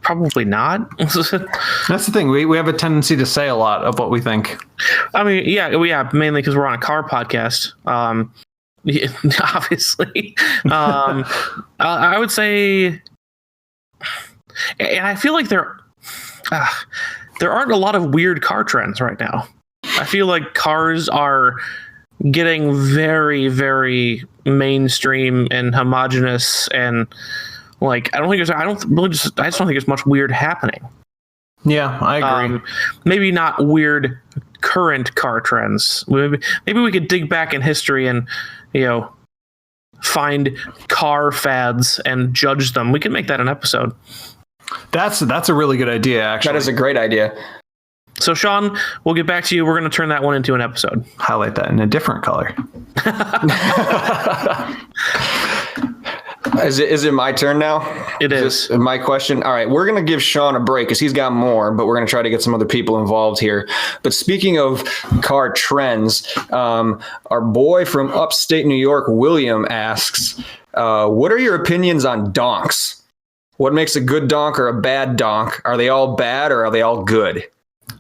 C: Probably not.
B: That's the thing. We have a tendency to say a lot of what we think.
C: I mean, yeah, mainly because we're on a car podcast. Obviously. I would say, and I feel like there aren't a lot of weird car trends right now. I feel like cars are getting very, very mainstream and homogenous, and like I just don't think there's much weird happening.
B: Yeah, I agree.
C: Maybe not weird current car trends. Maybe we could dig back in history and find car fads and judge them. We can make that an episode.
B: That's a really good idea, actually.
A: That is a great idea.
C: So, Sean, we'll get back to you. We're going to turn that one into an episode.
B: Highlight that in a different color.
A: Is it my turn now?
C: It is.
A: My question? All right, we're going to give Sean a break because he's got more, but we're going to try to get some other people involved here. But speaking of car trends, our boy from upstate New York, William, asks, what are your opinions on donks? What makes a good donk or a bad donk? Are they all bad or are they all good?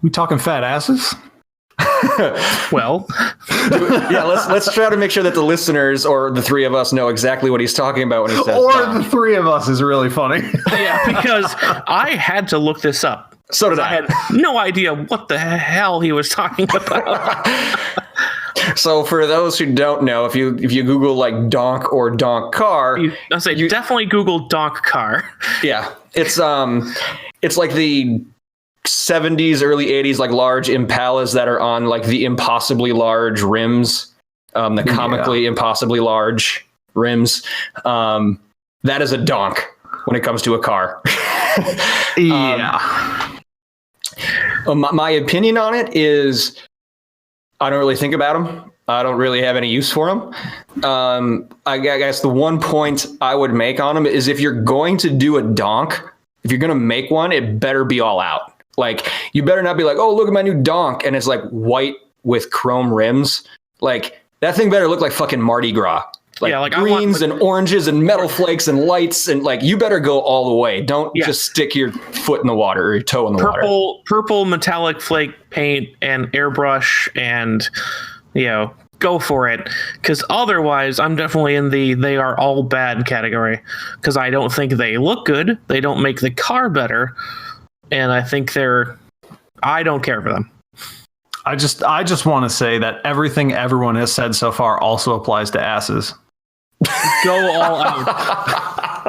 B: We talking fat asses?
C: Well,
A: yeah. Let's try to make sure that the listeners or the three of us know exactly what he's talking about when he says.
B: Or
A: donk.
B: the three of us is really funny.
C: Yeah, because I had to look this up.
A: So did I.
C: I had no idea what the hell he was talking about.
A: So for those who don't know, if you Google like donk or donk car,
C: definitely Google donk car.
A: Yeah, it's like the 70s, early 80s, like large Impalas that are on like the impossibly large rims, the comically impossibly large rims. That is a donk when it comes to a car. My opinion on it is I don't really think about them. I don't really have any use for them. I guess the one point I would make on them is if you're going to do a donk, if you're going to make one, it better be all out. Like, you better not be like, oh, look at my new donk, and it's like white with chrome rims. Like, that thing better look like fucking Mardi Gras. Like greens and oranges and metal flakes and lights, and like, you better go all the way. Don't just stick your foot in the water or your toe in the water.
C: Purple metallic flake paint and airbrush, and go for it. Because otherwise, I'm definitely in the they are all bad category. Because I don't think they look good. They don't make the car better. And I think I don't care for them.
B: I just want to say that everything everyone has said so far also applies to asses.
C: Go all out.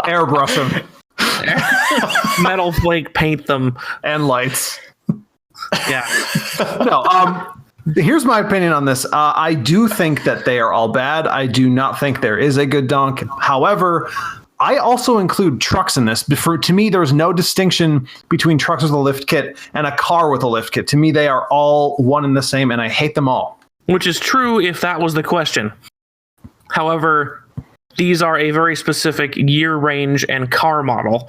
B: Airbrush them.
C: Metal flake paint them.
B: And lights.
C: Yeah.
B: No. Here's my opinion on this. I do think that they are all bad. I do not think there is a good donk. However, I also include trucks in this. To me, there's no distinction between trucks with a lift kit and a car with a lift kit. To me, they are all one and the same, and I hate them all.
C: Which is true if that was the question. However, these are a very specific year range and car model.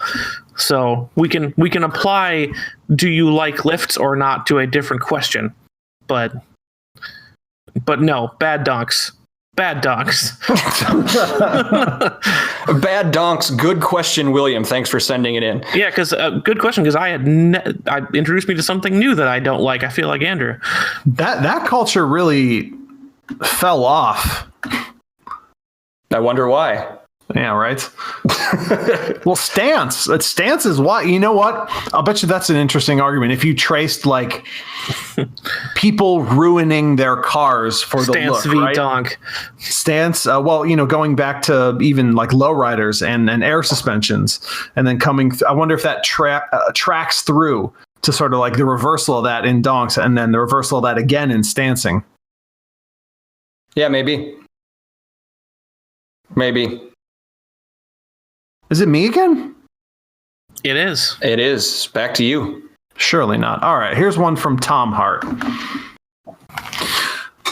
C: So we can apply do you like lifts or not to a different question. But no, bad donks. Bad donks.
A: Bad donks. Good question, William. Thanks for sending it in.
C: Yeah, because good question. Because I introduced me to something new that I don't like. I feel like Andrew.
B: That culture really fell off.
A: I wonder why.
B: Yeah, right. Well, stance is why. You know what? I'll bet you that's an interesting argument. If you traced like people ruining their cars for the look,
C: Stance v
B: right?
C: donk.
B: Stance. Well, going back to even like lowriders and air suspensions, and then coming. I wonder if that tracks through to sort of like the reversal of that in donks, and then the reversal of that again in stancing.
A: Yeah, maybe. Maybe.
B: Is it me again?
C: It is.
A: It is. Back to you.
B: Surely not. All right, here's one from Tom Hart.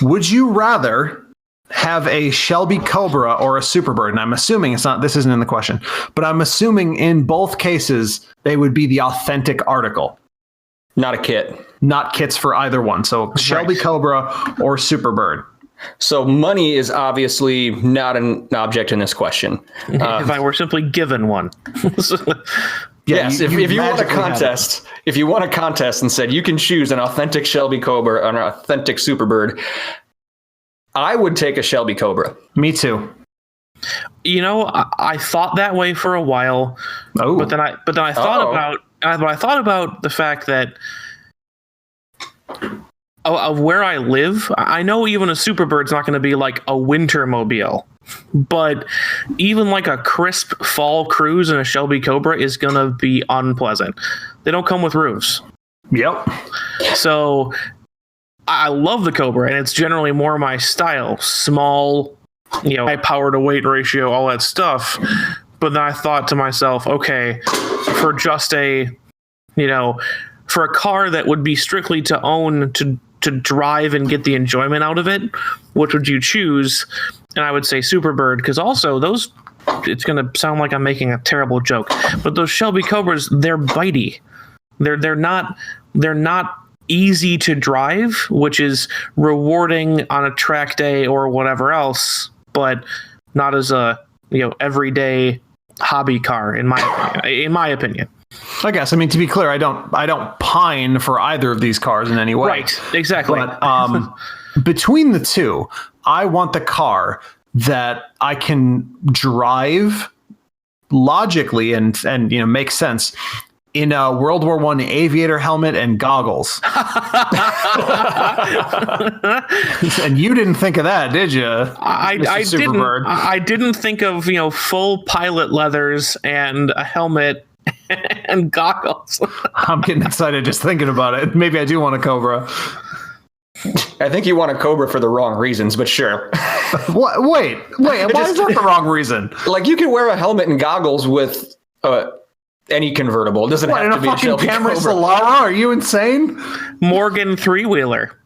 B: Would you rather have a Shelby Cobra or a Superbird? And I'm assuming this isn't in the question, but I'm assuming in both cases, they would be the authentic article.
A: Not a kit.
B: Not kits for either one. So Shelby Cobra or Superbird.
A: So money is obviously not an object in this question.
C: If I were simply given one.
A: Yes, if you want a contest, and said you can choose an authentic Shelby Cobra or an authentic Superbird, I would take a Shelby Cobra.
B: Me too.
C: I thought that way for a while, but then I thought about the fact that of where I live, I know even a Superbird's not going to be like a winter mobile, but even like a crisp fall cruise in a Shelby Cobra is going to be unpleasant. They don't come with roofs.
B: Yep.
C: So I love the Cobra, and it's generally more my style. Small, high power to weight ratio, all that stuff. But then I thought to myself, okay, for just for a car that would be strictly to own, to drive and get the enjoyment out of it, which would you choose? And I would say Superbird, because also those, it's going to sound like I'm making a terrible joke, but those Shelby Cobras, they're bitey. They're not easy to drive, which is rewarding on a track day or whatever else, but not as a everyday hobby car in my opinion.
B: I guess. I mean, to be clear, I don't pine for either of these cars in any way.
C: Right. Exactly.
B: But between the two, I want the car that I can drive logically and make sense in a World War I aviator helmet and goggles. And you didn't think of that, did you?
C: I didn't think of full pilot leathers and a helmet and goggles.
B: I'm getting excited just thinking about it. Maybe I do want a Cobra.
A: I think you want a Cobra for the wrong reasons, but sure.
B: What? Wait. Why is that the wrong reason?
A: Like, you can wear a helmet and goggles with any convertible. It doesn't have to be a Shelby
B: Camry
A: Cobra.
B: Solara? Are you insane?
C: Morgan three-wheeler.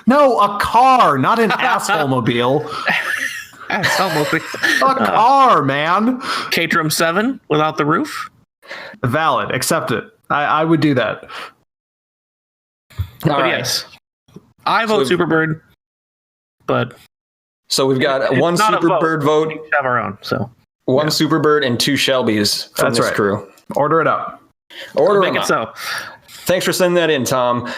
B: No, a car, not an asshole mobile. A car, man.
C: Caterham 7 without the roof.
B: Valid. Accept it. I would do that.
C: But yes, I vote Superbird. But
A: so we've got one Superbird vote.
C: We have our own. So
A: one Superbird and two Shelbys from this crew.
B: Order it up.
C: Make it so.
A: Thanks for sending that in, Tom.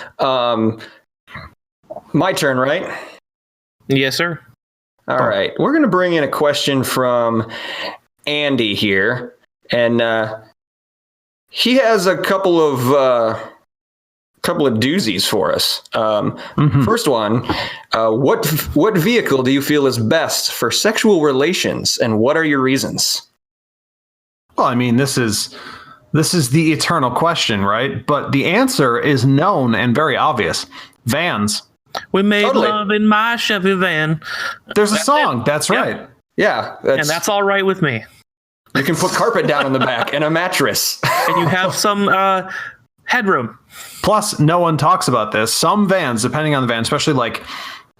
A: My turn, right?
C: Yes, sir.
A: All right. We're going to bring in a question from Andy here. And he has a couple of doozies for us. First one, what vehicle do you feel is best for sexual relations, and what are your reasons?
B: Well, I mean, this is This is the eternal question, right? But the answer is known and very obvious. Vans.
C: We made love in my Chevy van.
B: There's a song. That's right.
A: Yeah.
C: And that's all right with me.
A: You can put carpet down in the back and a mattress.
C: And you have some headroom.
B: Plus, no one talks about this. Some vans, depending on the van, especially like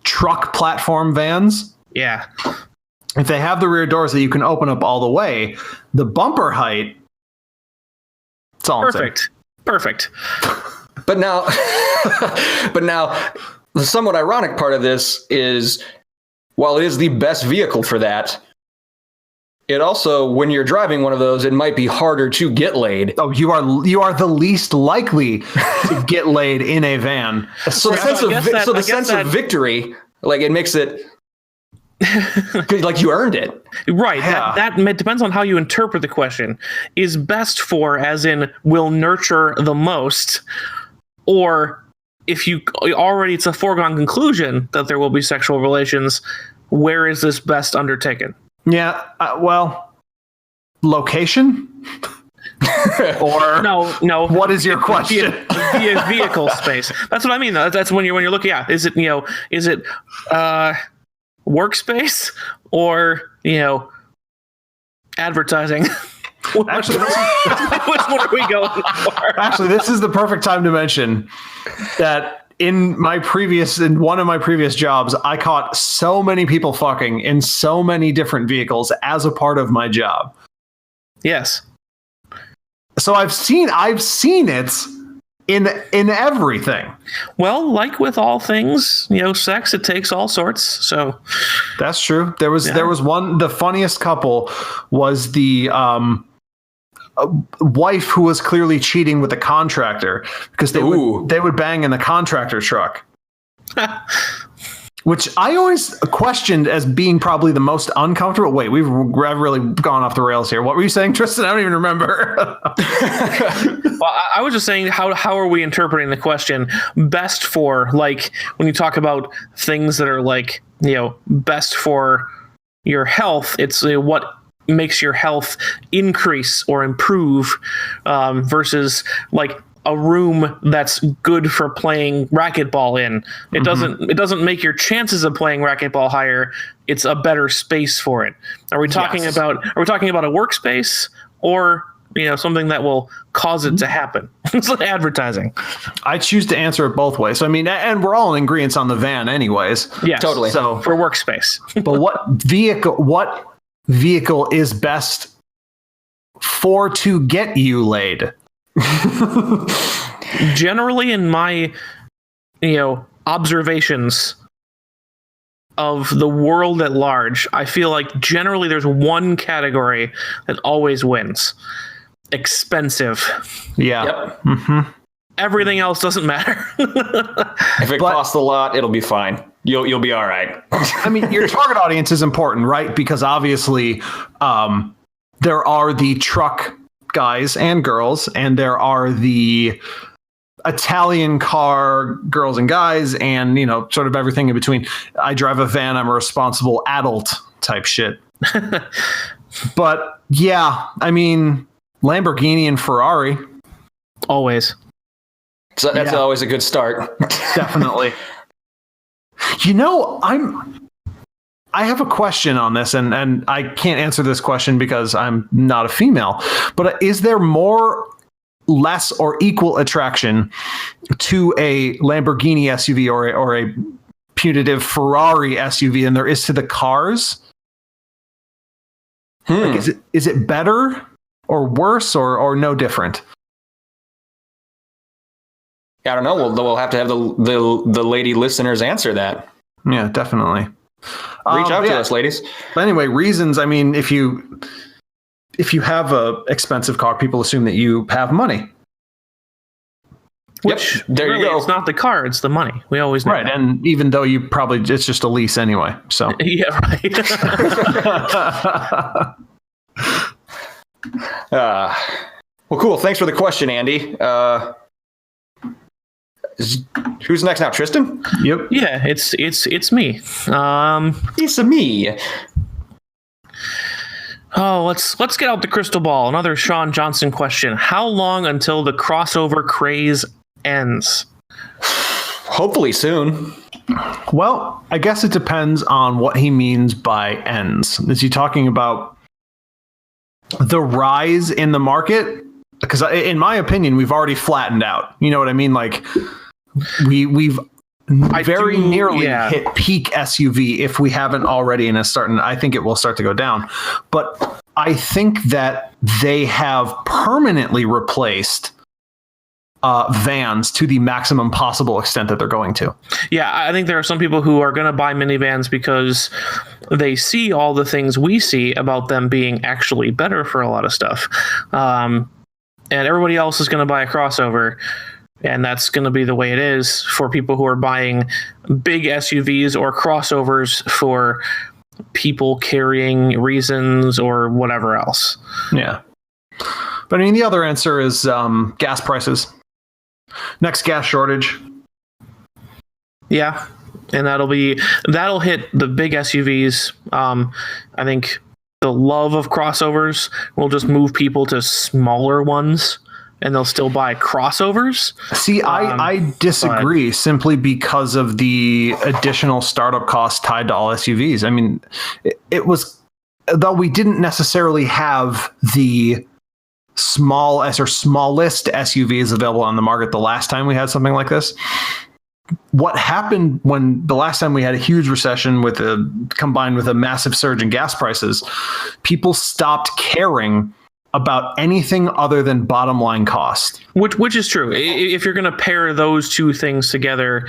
B: truck platform vans.
C: Yeah.
B: If they have the rear doors that you can open up all the way, the bumper height. That's all I'm saying.
C: Perfect.
A: But now, the somewhat ironic part of this is, while it is the best vehicle for that, it also, when you're driving one of those, it might be harder to get laid.
B: Oh, you are the least likely to get laid in a van.
A: So the sense of victory, like it makes it like you earned it.
C: Right.
B: Yeah.
C: That depends on how you interpret the question. Is best for, as in, will nurture the most, or if you already, it's a foregone conclusion that there will be sexual relations, where is this best undertaken?
B: Yeah, well, location? Or
C: no.
B: What is your question?
C: Vehicle space. That's what I mean. That's when you're looking at. Is it workspace or advertising?
B: Actually,
C: which one are we going for?
B: Actually, this is the perfect time to mention that in one of my previous jobs, I caught so many people fucking in so many different vehicles as a part of my job.
C: Yes.
B: So I've seen it in everything.
C: Well, like with all things, sex, it takes all sorts. So
B: that's true. There was one. The funniest couple was the wife who was clearly cheating with the contractor because they would bang in the contractor truck. Which I always questioned as being probably the most uncomfortable. Wait, we've really gone off the rails here. What were you saying, Tristan? I don't even remember.
C: Well, I was just saying, how are we interpreting the question? Best for, like, when you talk about things that are like, best for your health, it's what makes your health increase or improve versus like a room that's good for playing racquetball in. It doesn't make your chances of playing racquetball higher. It's a better space for it. Are we talking about a workspace or something that will cause it to happen? It's like advertising. I
B: choose to answer it both ways. So, I mean, and we're all in agreement on the van anyways.
C: Yes,
A: totally.
C: So for workspace.
B: But what vehicle is best for to get you laid?
C: Generally, in my observations of the world at large, I feel like generally there's one category that always wins: expensive.
B: Yeah.
A: Yep.
B: Mm-hmm.
C: Everything else doesn't matter.
A: If it costs a lot, it'll be fine. You'll be all right.
B: I mean, your target audience is important, right? Because obviously, there are the truck guys and girls, and there are the Italian car girls and guys, and sort of everything in between. I drive a van. I'm a responsible adult type shit. But yeah, I mean, Lamborghini and Ferrari.
C: Always.
A: So that's always a good start.
B: Definitely. I have a question on this, and I can't answer this question because I'm not a female, but is there more, less, or equal attraction to a Lamborghini SUV or a putative Ferrari SUV than there is to the cars? Like, is it better or worse or no different?
A: I don't know. We'll have to have the lady listeners answer that.
B: Yeah, definitely.
A: Reach out to us, ladies.
B: But anyway, reasons. I mean, if you have a expensive car, people assume that you have money.
C: Which
A: there
C: really,
A: you go.
C: It's not the car; it's the money. We always know
B: right.
C: that.
B: And even though it's just a lease anyway. So
C: yeah, right.
A: Well, cool. Thanks for the question, Andy. Who's next now? Tristan?
B: Yep.
C: Yeah, it's me.
A: It's me.
C: Oh, let's get out the crystal ball. Another Sean Johnson question. How long until the crossover craze ends?
A: Hopefully soon.
B: Well, I guess it depends on what he means by ends. Is he talking about the rise in the market? Because in my opinion, we've already flattened out. You know what I mean? Like we've very nearly hit peak SUV if we haven't already, and it's starting. I think it will start to go down. But I think that they have permanently replaced vans to the maximum possible extent that they're going to.
C: Yeah, I think there are some people who are going to buy minivans because they see all the things we see about them being actually better for a lot of stuff. And everybody else is going to buy a crossover. And that's going to be the way it is for people who are buying big SUVs or crossovers for people carrying reasons or whatever else.
B: Yeah. But I mean, the other answer is gas prices. Next gas shortage.
C: Yeah. And that'll hit the big SUVs. I think the love of crossovers will just move people to smaller ones. And they'll still buy crossovers.
B: See, I disagree simply because of the additional startup costs tied to all SUVs. I mean, it was, though we didn't necessarily have the smallest SUVs available on the market the last time we had something like this. What happened when the last time we had a huge recession combined with a massive surge in gas prices, people stopped caring about anything other than bottom line cost.
C: Which is true. If you're going to pair those two things together,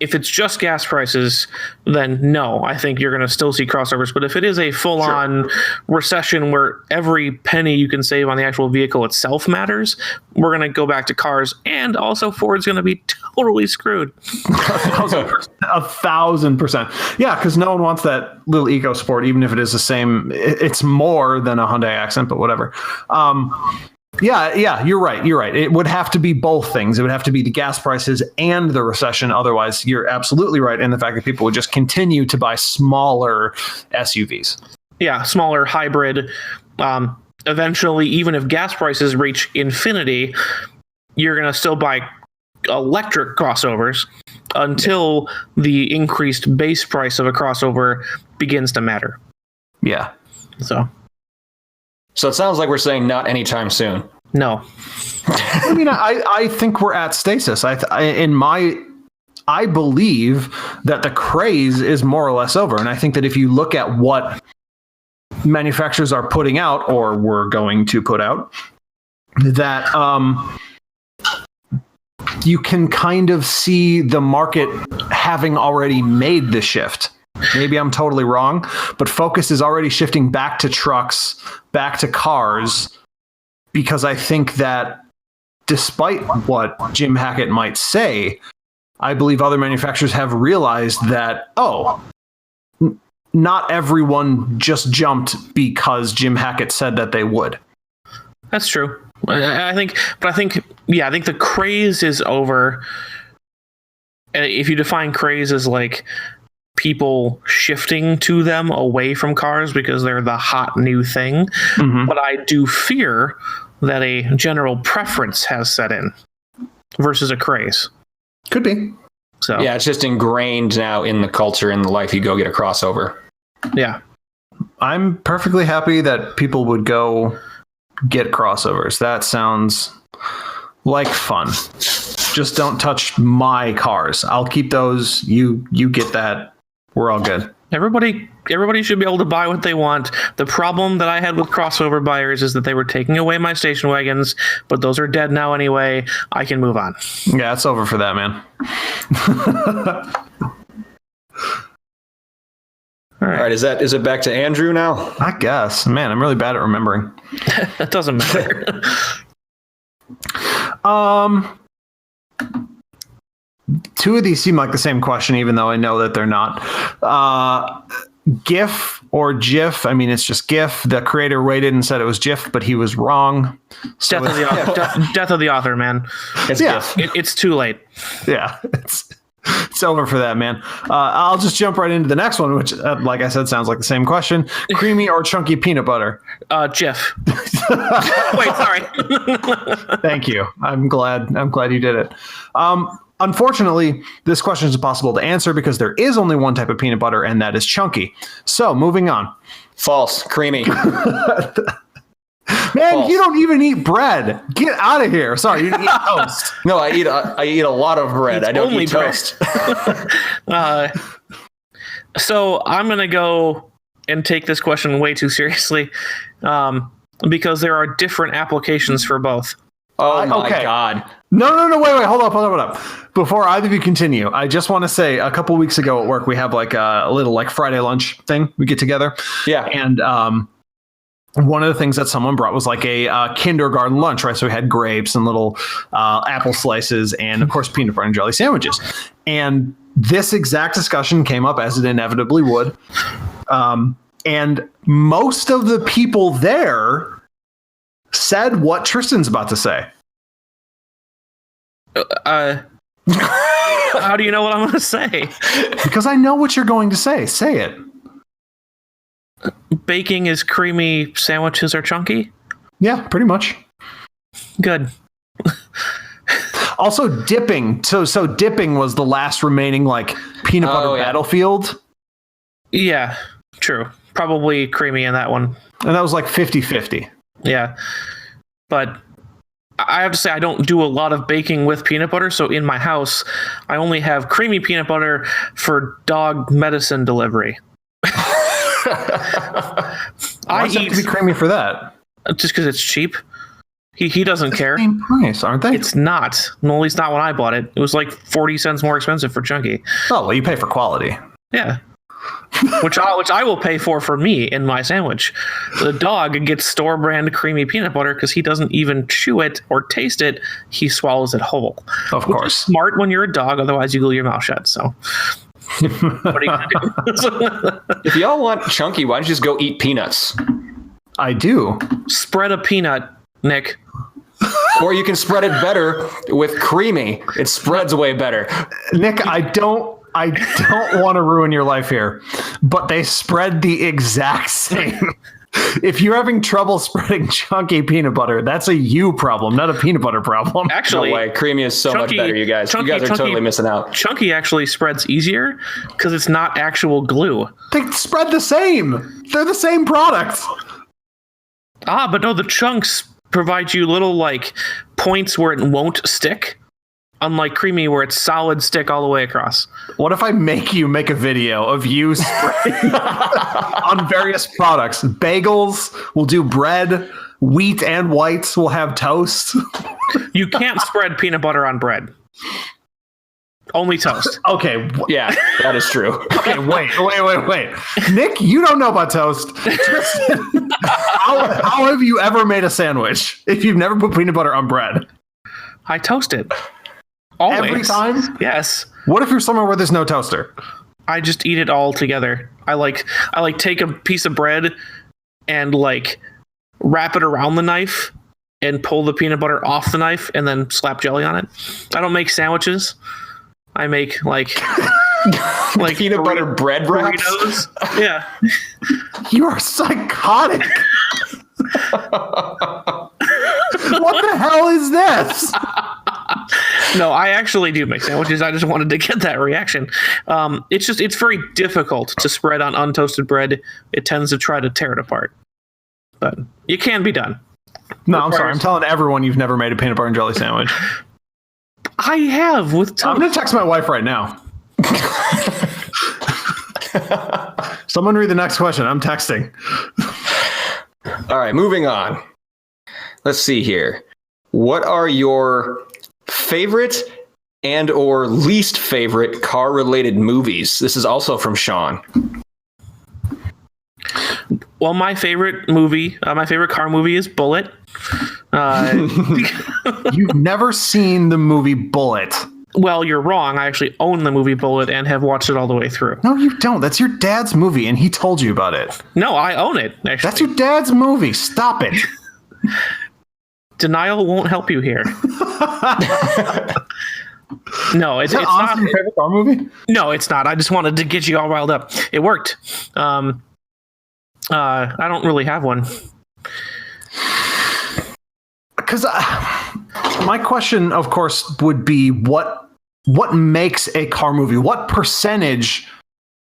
C: if it's just gas prices, then no, I think you're going to still see crossovers. But if it is a full-on recession where every penny you can save on the actual vehicle itself matters, we're going to go back to cars. And also Ford's going to be totally screwed.
B: 1,000%. Yeah, because no one wants that little EcoSport, even if it is the same. It's more than a Hyundai Accent, but whatever. Yeah, you're right. It would have to be both things. It would have to be the gas prices and the recession. Otherwise, you're absolutely right in the fact that people would just continue to buy smaller SUVs.
C: Yeah, smaller hybrid. Eventually, even if gas prices reach infinity, you're going to still buy electric crossovers until the increased base price of a crossover begins to matter.
B: Yeah.
A: So it sounds like we're saying not anytime soon.
C: No.
B: I mean, I think we're at stasis. I believe that the craze is more or less over. And I think that if you look at what manufacturers are putting out or were going to put out, that you can kind of see the market having already made the shift. Maybe I'm totally wrong, but focus is already shifting back to trucks, back to cars, because I think that despite what Jim Hackett might say, I believe other manufacturers have realized that, not everyone just jumped because Jim Hackett said that they would.
C: That's true. I think the craze is over. If you define craze as like people shifting to them away from cars because they're the hot new thing. Mm-hmm. But I do fear that a general preference has set in versus a craze.
B: Could be.
C: So
A: yeah, it's just ingrained now in the culture, in the life. You go get a crossover.
C: Yeah.
B: I'm perfectly happy that people would go get crossovers. That sounds like fun. Just don't touch my cars. I'll keep those. You get that. We're all good.
C: Everybody should be able to buy what they want. The problem that I had with crossover buyers is that they were taking away my station wagons, but those are dead now anyway. I can move on.
B: Yeah, it's over for that, man.
A: All right, is it back to Andrew now?
B: I guess. Man, I'm really bad at remembering.
C: That doesn't matter.
B: Two of these seem like the same question, even though I know that they're not. GIF or GIF. I mean, it's just GIF. The creator waited and said it was GIF, but he was wrong. So
C: death of the author, man.
A: It's GIF.
C: It's too late.
B: Yeah. It's over for that, man. I'll just jump right into the next one, which, like I said, sounds like the same question. Creamy or chunky peanut butter?
C: Jeff. Wait, sorry.
B: Thank you. I'm glad you did it. Unfortunately, this question is impossible to answer because there is only one type of peanut butter, and that is chunky. So, moving on.
A: False. Creamy.
B: Man,
A: False.
B: you don't even eat bread. Get out of here. Sorry, you eat toast.
A: No, I eat a lot of bread. I don't eat toast.
C: So I'm going to go and take this question way too seriously because there are different applications for both.
A: Oh, my God.
B: No, wait, hold up. Before either of you continue, I just want to say a couple weeks ago at work, we have like a little like Friday lunch thing. We get together.
A: Yeah.
B: And one of the things that someone brought was like a kindergarten lunch, right? So we had grapes and little apple slices and, of course, peanut butter and jelly sandwiches. And this exact discussion came up, as it inevitably would. And most of the people there said what Tristan's about to say.
C: How do you know what I'm going to say?
B: Because I know what you're going to say. Say it.
C: Baking is creamy, sandwiches are chunky?
B: Yeah, pretty much.
C: Good.
B: Also, dipping. So dipping was the last remaining like peanut butter battlefield.
C: Yeah, true. Probably creamy in that one.
B: And that was like 50-50.
C: Yeah. But I have to say, I don't do a lot of baking with peanut butter. So in my house, I only have creamy peanut butter for dog medicine delivery.
B: Why does it have to be creamy for that?
C: Just because it's cheap. He doesn't care.
B: Same price, aren't they?
C: It's not. No, at least not when I bought it. It was like 40 cents more expensive for chunky.
B: Oh, well, you pay for quality.
C: Yeah. which I will pay for me in my sandwich. The dog gets store brand creamy peanut butter because he doesn't even chew it or taste it. He swallows it whole.
B: Of course.
C: Smart when you're a dog, otherwise you glue your mouth shut. So what are you gonna do?
A: If y'all want chunky, why don't you just go eat peanuts?
B: I do.
C: Spread a peanut, Nick.
A: Or you can spread it better with creamy. It spreads way better.
B: Nick, I don't want to ruin your life here, but they spread the exact same. If you're having trouble spreading chunky peanut butter, that's a you problem, not a peanut butter problem.
C: Actually,
A: no way. Creamy is so much better, you guys. You guys are totally missing out.
C: Chunky actually spreads easier because it's not actual glue.
B: They spread the same. They're the same products.
C: But no, the chunks provide you little like points where it won't stick. Unlike creamy, where it's solid stick all the way across.
B: What if I make a video of you spraying on various products? Bagels, we'll do bread, wheat and whites, we'll have toast.
C: You can't spread peanut butter on bread. Only toast.
B: Okay.
A: Yeah, that is true.
B: Okay, wait. Nick, you don't know about toast. How have you ever made a sandwich if you've never put peanut butter on bread?
C: I toast it. Always.
B: Every time?
C: Yes.
B: What if you're somewhere where there's no toaster?
C: I just eat it all together. I like take a piece of bread and like wrap it around the knife and pull the peanut butter off the knife and then slap jelly on it. I don't make sandwiches. I make like
A: peanut butter bread wraps.
C: Burritos. Yeah.
B: You are psychotic. What the hell is this?
C: No, I actually do make sandwiches. I just wanted to get that reaction. It's very difficult to spread on untoasted bread. It tends to try to tear it apart. But it can be done.
B: No, I'm sorry. I'm telling everyone you've never made a peanut butter and jelly sandwich.
C: I have with toast.
B: I'm going to text my wife right now. Someone read the next question. I'm texting.
A: All right, moving on. Let's see here. What are your favorite and or least favorite car-related movies? This is also from Sean.
C: Well, my favorite movie, my favorite car movie is Bullet.
B: You've never seen the movie Bullet.
C: Well, you're wrong. I actually own the movie Bullet and have watched it all the way through.
B: No, you don't. That's your dad's movie, and he told you about it.
C: No, I own it, actually.
B: That's your dad's movie. Stop it.
C: Denial won't help you here. No, it's
B: honestly
C: not.
B: your favorite car movie?
C: No, it's not. I just wanted to get you all riled up. It worked. I don't really have one.
B: Because my question, of course, would be what makes a car movie? What percentage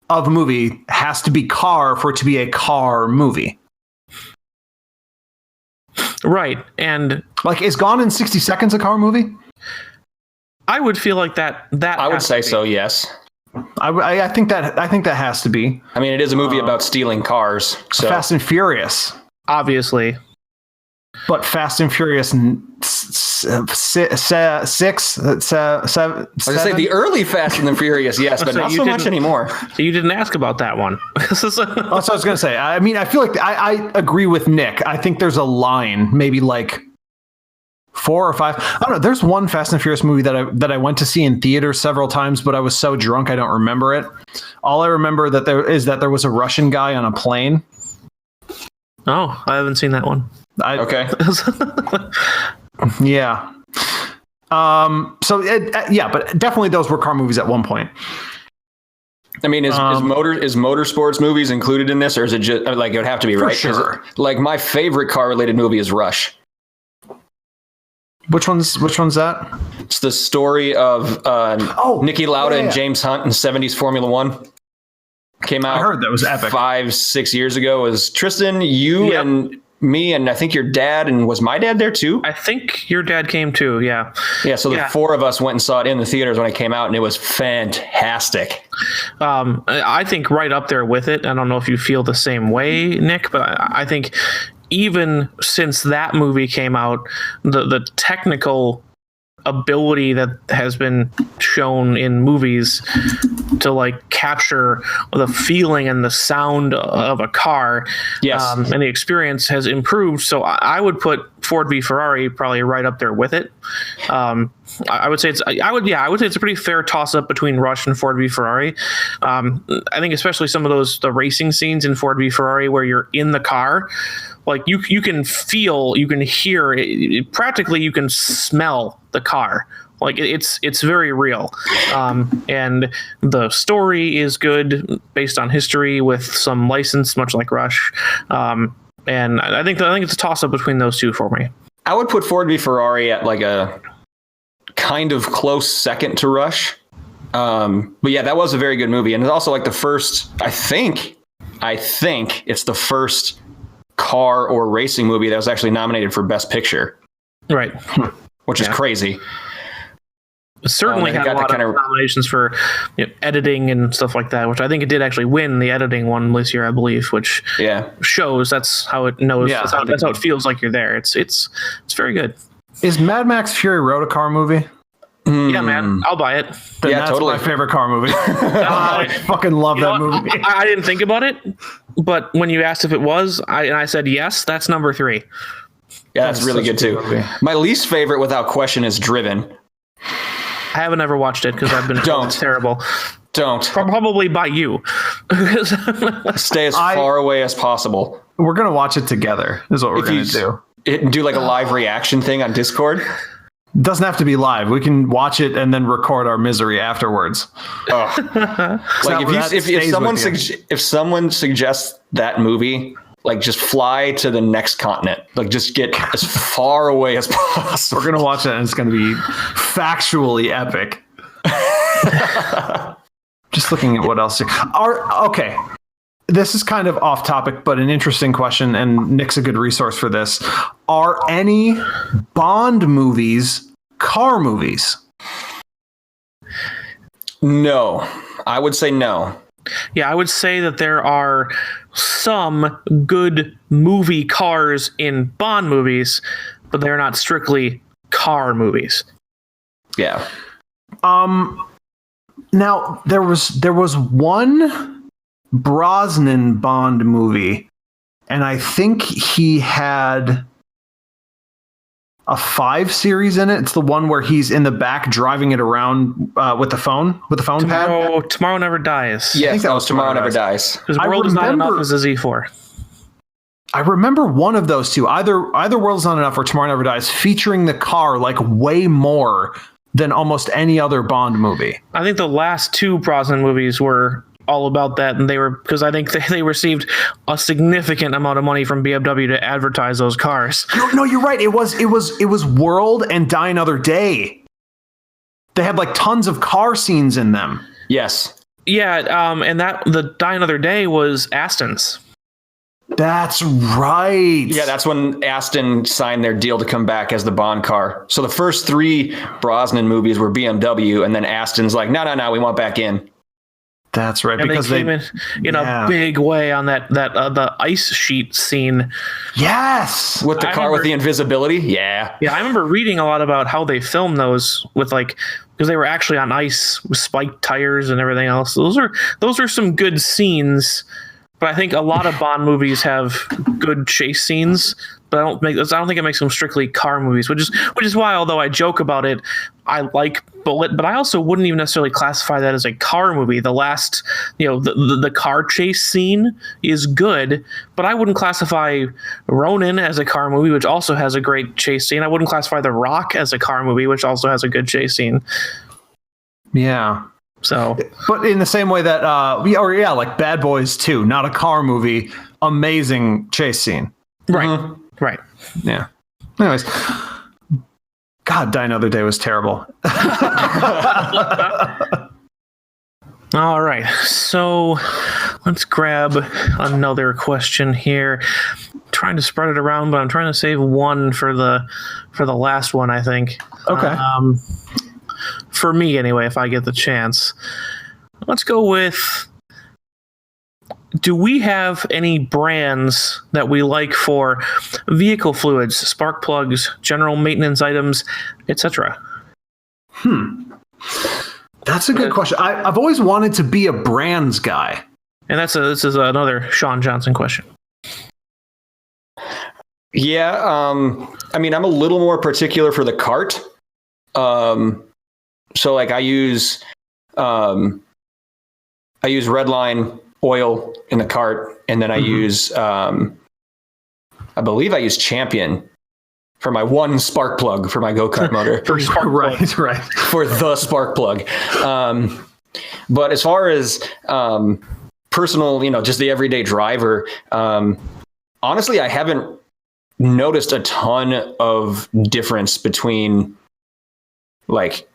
B: of a movie has to be car for it to be a car movie?
C: Right. And
B: like, is Gone in 60 Seconds a car movie?
C: I would feel like that
A: I would say so, yes.
B: I think that has to be.
A: I mean, it is a movie about stealing cars. So.
B: Fast and Furious.
C: Obviously.
B: But Fast and Furious 6, 7.
A: I was going to say the early Fast and the Furious, yes, but not so much anymore.
C: So you didn't ask about that one.
B: That's what I was going to say. I mean, I feel like I agree with Nick. I think there's a line, maybe like 4 or 5. I don't know. There's one Fast and Furious movie that I went to see in theater several times, but I was so drunk I don't remember it. All I remember that there was a Russian guy on a plane.
C: Oh, I haven't seen that one.
A: Okay.
B: Yeah. But definitely those were car movies at one point.
A: I mean, is motorsports movies included in this, or is it just like it would have to be, right?
B: Sure.
A: Like my favorite car related movie is Rush.
B: Which one's that?
A: It's the story of Niki Lauda and James Hunt in 70s Formula One. Came out.
B: I heard that was epic.
A: 5-6 years ago. It was Tristan, you, and me, and I think your dad, and was my dad there too?
C: I think your dad came too, yeah.
A: Yeah, so the 4 of us went and saw it in the theaters when it came out, and it was fantastic.
C: I think right up there with it. I don't know if you feel the same way, Nick, but I think even since that movie came out, the technical ability that has been shown in movies to like capture the feeling and the sound of a car, and the experience has improved. So I would put Ford v Ferrari probably right up there with it. I would say it's a pretty fair toss up between Rush and Ford v Ferrari. I think especially some of the racing scenes in Ford v Ferrari where you're in the car, like you can feel, you can hear, practically you can smell the car. Like it's very real, and the story is good based on history with some license, much like Rush. And I think it's a toss up between those two for me.
A: I would put Ford v Ferrari at like a kind of close second to Rush. But yeah, that was a very good movie, and it's also like the first. I think it's the first car or racing movie that was actually nominated for Best Picture.
C: Right.
A: Which is crazy.
C: It certainly had a lot of nominations for editing and stuff like that, which I think it did actually win the editing one this year, I believe, which shows that's how it knows. Yeah, that's how it feels like you're there. It's very good.
B: Is Mad Max Fury Road a car movie?
C: Yeah, man, I'll buy it.
B: Then that's totally my favorite car movie. I fucking love that movie.
C: I didn't think about it, but when you asked if it was, I said yes. That's number 3.
A: Yeah, that's really good too. Movie. My least favorite, without question, is Driven.
C: I haven't ever watched it because I've been told it's terrible.
A: Don't.
C: Probably by you.
A: Stay as far away as possible.
B: We're gonna watch it together. Is what we're gonna do.
A: Do like a live reaction thing on Discord.
B: Doesn't have to be live. We can watch it and then record our misery afterwards.
A: Oh. Like if someone suggests that movie, like just fly to the next continent. Like just get as far away as possible.
B: We're gonna watch it and it's gonna be factually epic. Just looking at what else. Okay. This is kind of off topic, but an interesting question, and Nick's a good resource for this. Are any Bond movies car movies?
A: No. I would say no.
C: Yeah, I would say that there are some good movie cars in Bond movies, but they're not strictly car movies.
A: Yeah.
B: Now there was one Brosnan Bond movie, and I think he had a 5 series in it. It's the one where he's in the back driving it around with the phone pad.
C: Tomorrow Never Dies.
A: Yeah, I think that was Tomorrow Never Dies.
C: Because World Is Not Enough is a Z4.
B: I remember one of those two, either World Is Not Enough or Tomorrow Never Dies, featuring the car like way more than almost any other Bond movie.
C: I think the last two Brosnan movies were all about that, and they were because I think they received a significant amount of money from BMW to advertise those cars.
B: No, you're right. It was World and Die Another Day. They had like tons of car scenes in them.
A: Yes.
C: Yeah, and that the Die Another Day was Aston's.
B: That's right.
A: Yeah, that's when Aston signed their deal to come back as the Bond car. So the first three Brosnan movies were BMW, and then Aston's like, no, we want back in.
B: That's right,
C: and
B: because
C: they came in a big way on that the ice sheet scene.
B: Yes,
A: with the car with the invisibility. Yeah,
C: I remember reading a lot about how they filmed those with because they were actually on ice with spiked tires and everything else. Those are some good scenes. But I think a lot of Bond movies have good chase scenes, but I don't think it makes them strictly car movies, which is why, although I joke about it, I like Bullet, but I also wouldn't even necessarily classify that as a car movie. The last, the car chase scene is good, but I wouldn't classify Ronin as a car movie, which also has a great chase scene. I wouldn't classify The Rock as a car movie, which also has a good chase scene.
B: Yeah.
C: So,
B: but in the same way that like Bad Boys 2, not a car movie, amazing chase scene.
C: Right.
A: Mm-hmm.
C: Right.
B: Yeah. Anyways, God, Die Another Day was terrible.
C: All right. So let's grab another question here. I'm trying to spread it around, but I'm trying to save one for the last one, I think.
B: Okay.
C: For me, anyway, if I get the chance. Let's go with, do we have any brands that we like for vehicle fluids, spark plugs, general maintenance items, etc.?
B: That's a good question. I've always wanted to be a brands guy.
C: And this is another Sean Johnson question.
A: Yeah. I mean, I'm a little more particular for the cart. So like I use Redline oil in the cart, and then I use I believe I use Champion for my one spark plug for my go-kart motor.
B: Right.
A: For the spark plug. But as far as personal, just the everyday driver, honestly, I haven't noticed a ton of difference between like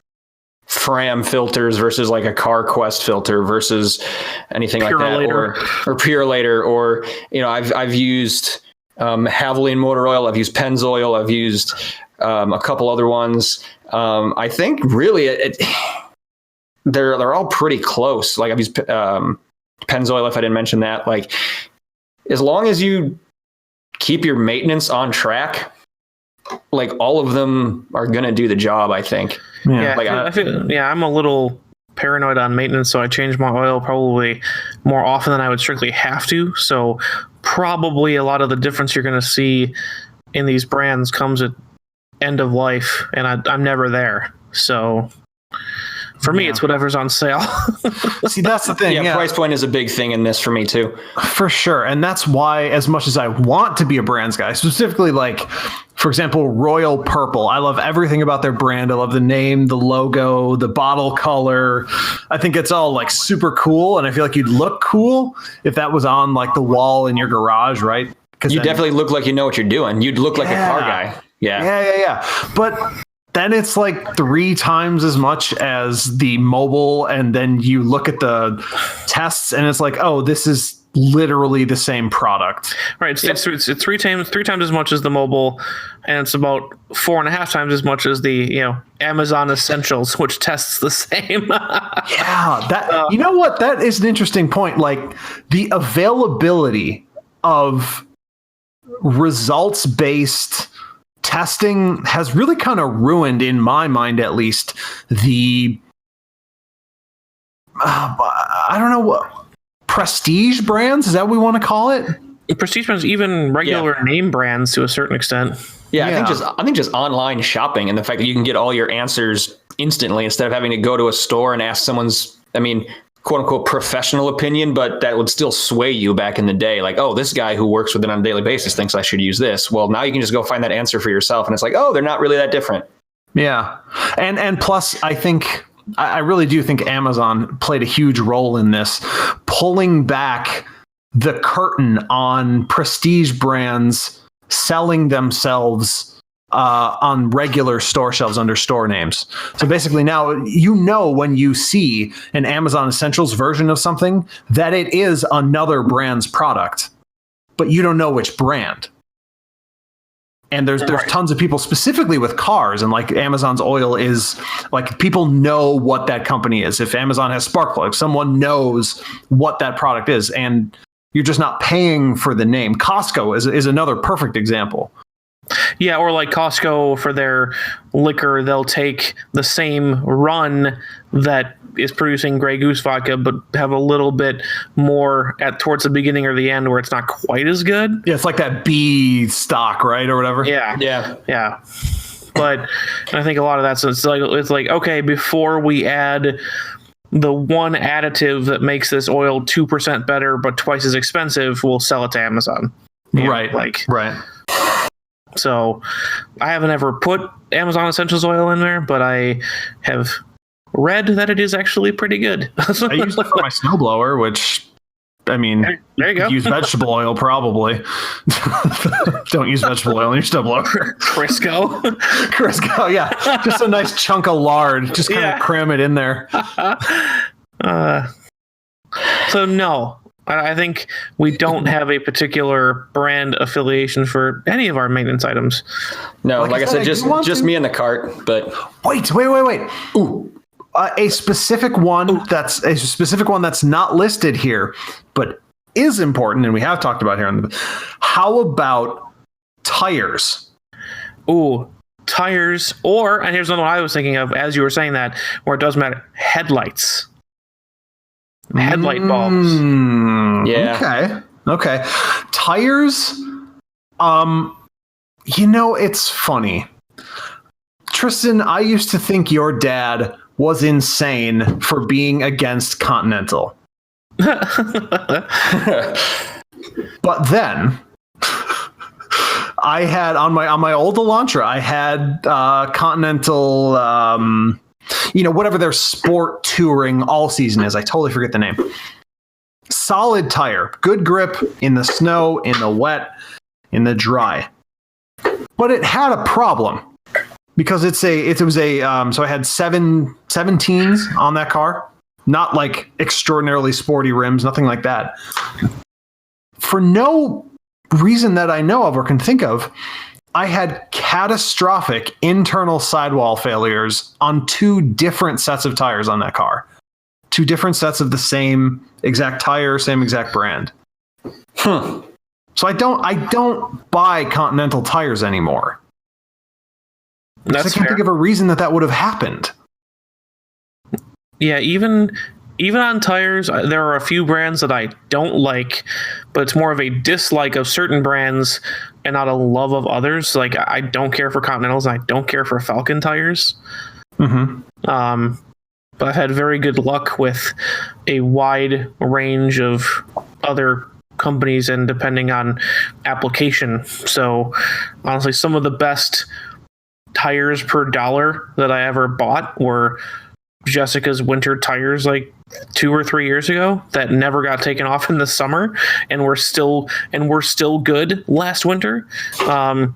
A: Fram filters versus like a CarQuest filter versus anything like that, or Purelator, or I've used Havoline motor oil, I've used Pennzoil, I've used a couple other ones. I think really they're all pretty close. Like I've used Pennzoil, if I didn't mention that. Like as long as you keep your maintenance on track, like all of them are gonna do the job, I think. I'm a little paranoid on maintenance, so I change my oil probably more often than I would strictly have to. So probably a lot of the difference you're going to see in these brands comes at end of life, and I'm never there. So for me, it's whatever's on sale.
B: See, that's the thing.
A: Yeah, price point is a big thing in this for me too. For
B: sure. And that's why, as much as I want to be a brands guy, specifically like, for example, Royal Purple. I love everything about their brand. I love the name, the logo, the bottle color. I think it's all like super cool. And I feel like you'd look cool if that was on like the wall in your garage, right?
A: Because you definitely look like you know what you're doing. You'd look like a car guy.
B: Yeah. But then it's like 3 times as much as the mobile, and then you look at the tests and it's like, oh, this is literally the same product.
C: Right. It's 3 times as much as the mobile, and it's about 4.5 times as much as the Amazon Essentials, which tests the same.
B: That you know what? That is an interesting point. Like the availability of results-based testing has really kind of ruined, in my mind at least, the I don't know what prestige brands, is that what we want to call it?
C: Prestige brands, even regular name brands to a certain extent.
A: I think just online shopping and the fact that you can get all your answers instantly instead of having to go to a store and ask someone's, quote unquote professional opinion, but that would still sway you back in the day. Like, oh, this guy who works with it on a daily basis thinks I should use this. Well, now you can just go find that answer for yourself. And it's like, oh, they're not really that different.
B: Yeah. And plus, I really do think Amazon played a huge role in this, pulling back the curtain on prestige brands selling themselves on regular store shelves under store names. So basically now, when you see an Amazon Essentials version of something, that it is another brand's product, but you don't know which brand. And there's tons of people specifically with cars, and like Amazon's oil is like, people know what that company is. If Amazon has spark plugs, someone knows what that product is, and you're just not paying for the name. Costco is another perfect example.
C: Yeah, or like Costco for their liquor, they'll take the same run that is producing Grey Goose vodka, but have a little bit more towards the beginning or the end where it's not quite as good.
B: Yeah, it's like that B stock, right, or whatever.
C: Yeah. But I think a lot of that's it's like okay, before we add the one additive that makes this oil 2% better but twice as expensive, we'll sell it to Amazon.
B: Right.
C: So I haven't ever put Amazon Essentials oil in there, but I have read that it is actually pretty good.
B: I use it for my snowblower, which, I mean,
C: there you go.
B: Use vegetable oil probably. Don't use vegetable oil in your snowblower. Crisco, yeah. Just a nice chunk of lard. Just kind of cram it in there.
C: So no. I think we don't have a particular brand affiliation for any of our maintenance items.
A: No, like I said, just me in the cart. But
B: wait. Ooh, a specific one that's not listed here, but is important, and we have talked about here. How about tires?
C: Ooh, tires, and here's another one I was thinking of as you were saying that, where it does matter: headlights. Headlight bulbs.
A: Yeah.
B: Okay. Tires. It's funny. Tristan, I used to think your dad was insane for being against Continental. But then I had on my old Elantra, I had Continental whatever their sport touring all season is. I totally forget the name. Solid tire, good grip in the snow, in the wet, in the dry. But it had a problem because so I had 17s on that car, not like extraordinarily sporty rims, nothing like that. For no reason that I know of or can think of, I had catastrophic internal sidewall failures on 2 different sets of tires on that car. 2 different sets of the same exact tire, same exact brand. So I don't buy Continental tires anymore.
C: That's
B: I can't think of a reason that would have happened.
C: Yeah, even on tires, there are a few brands that I don't like, but it's more of a dislike of certain brands and not a love of others. Like, I don't care for Continentals, and I don't care for Falcon tires.
B: Mm-hmm.
C: But I've had very good luck with a wide range of other companies and depending on application. So honestly, some of the best tires per dollar that I ever bought were Jessica's winter tires like 2 or 3 years ago that never got taken off in the summer and were still good last winter. And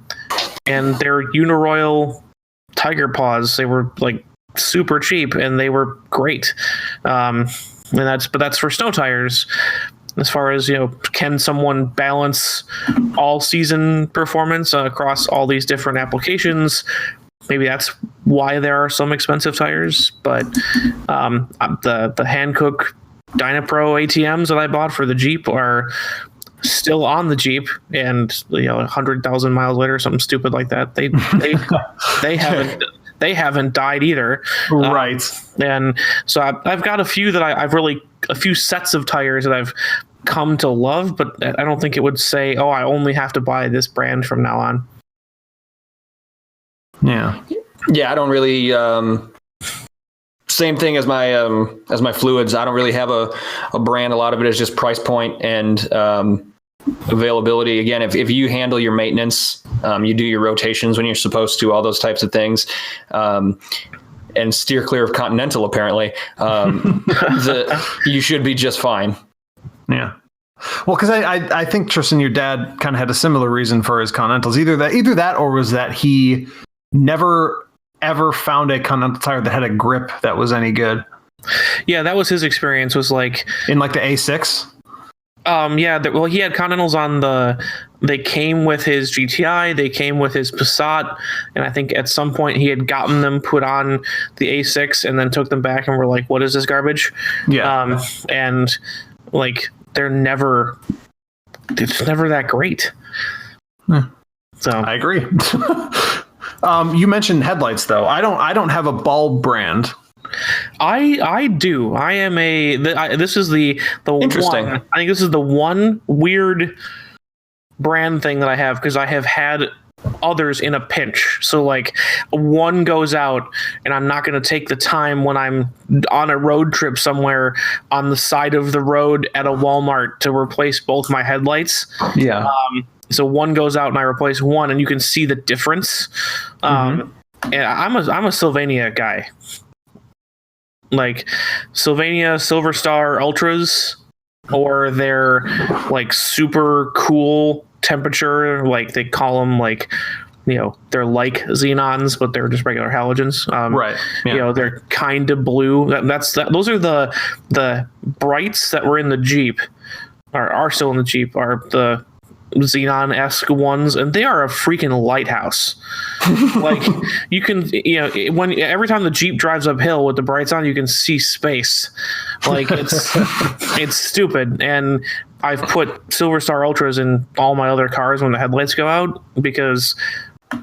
C: their Uniroyal Tiger Paws, they were like super cheap and they were great. And that's for snow tires. As far as, can someone balance all season performance across all these different applications? Maybe that's why there are some expensive tires, but the Hankook Dynapro ATMs that I bought for the Jeep are still on the Jeep, and 100,000 miles later, something stupid like that. They haven't died either.
B: Right.
C: And so I've got a few that a few sets of tires that I've come to love, but I don't think it would say, oh, I only have to buy this brand from now on.
B: Yeah.
A: Yeah, I don't really. Same thing as my fluids. I don't really have a brand. A lot of it is just price point and availability. Again, if you handle your maintenance, you do your rotations when you're supposed to, all those types of things. and steer clear of Continental, apparently, you should be just fine.
B: Yeah. Well, because I think, Tristan, your dad kind of had a similar reason for his Continentals. Either that or was that he never ever found a Continental tire that had a grip that was any good.
C: Yeah, that was his experience, was like
B: in like the A6.
C: Well, he had Continentals on they came with his GTI, they came with his Passat, and I think at some point he had gotten them put on the A6 and then took them back and were like, what is this garbage?
B: Yeah.
C: And like it's never that great. So
B: I agree. You mentioned headlights though. I don't have a bulb brand.
C: I do. I am this is the
A: Interesting.
C: one. I think this is the one weird brand thing that I have, because I have had others in a pinch. So like one goes out and I'm not going to take the time when I'm on a road trip somewhere on the side of the road at a Walmart to replace both my headlights.
B: Yeah.
C: So one goes out and I replace one, and you can see the difference. And I'm a Sylvania guy. Like Sylvania Silver Star Ultras, or their like super cool temperature, like they call them, like, you know, they're like xenons, but they're just regular halogens.
B: Right. Yeah.
C: You know, they're kind of blue. Those are the brights that were in the Jeep, or are still in the Jeep, are the xenon-esque ones, and they are a freaking lighthouse. Like you can, you know, every time the Jeep drives uphill with the brights on, you can see space. Like it's stupid. And I've put Silver Star Ultras in all my other cars when the headlights go out, because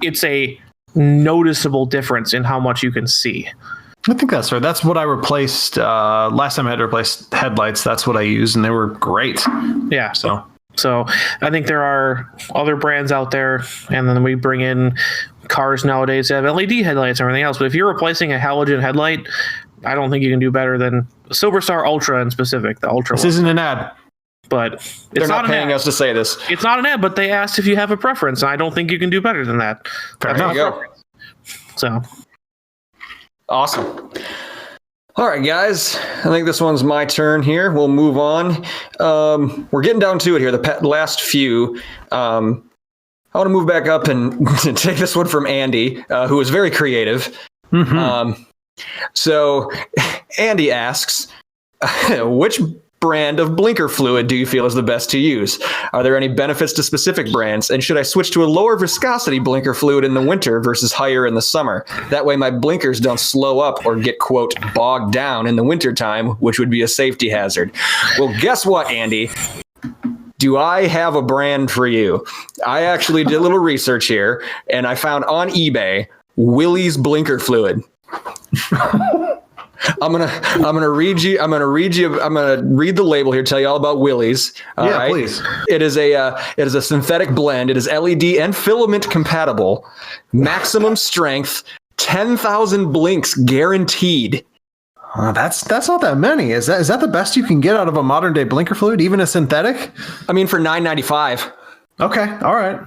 C: it's a noticeable difference in how much you can see.
B: I think that's right. That's what I replaced last time I had to replace headlights. That's what I used, and they were great.
C: Yeah. So I think there are other brands out there, and then we bring in cars nowadays that have LED headlights and everything else. But if you're replacing a halogen headlight, I don't think you can do better than Silver Star Ultra in specific, the Ultra.
B: This isn't an ad.
C: But it's
A: They're not paying us to say this.
C: It's not an ad, but they asked if you have a preference, and I don't think you can do better than that.
B: Fair enough.
A: There you go.
C: So
A: awesome. All right, guys. I think this one's my turn here. We'll move on. We're getting down to it here. The last few. I want to move back up and take this one from Andy, who was very creative. So Andy asks, which brand of blinker fluid do you feel is the best to use? Are there any benefits to specific brands? And should I switch to a lower viscosity blinker fluid in the winter versus higher in the summer? That way my blinkers don't slow up or get, quote, bogged down in the wintertime, which would be a safety hazard. Well, guess what, Andy? Do I have a brand for you? I actually did a little research here, and I found on eBay Willys blinker fluid. I'm gonna read the label here. Tell you all about Willys.
B: Yeah, please.
A: It is a synthetic blend. It is LED and filament compatible. Maximum strength, 10,000 blinks guaranteed.
B: That's not that many. Is that the best you can get out of a modern day blinker fluid, even a synthetic?
A: I mean, for $9.95.
B: Okay, all right.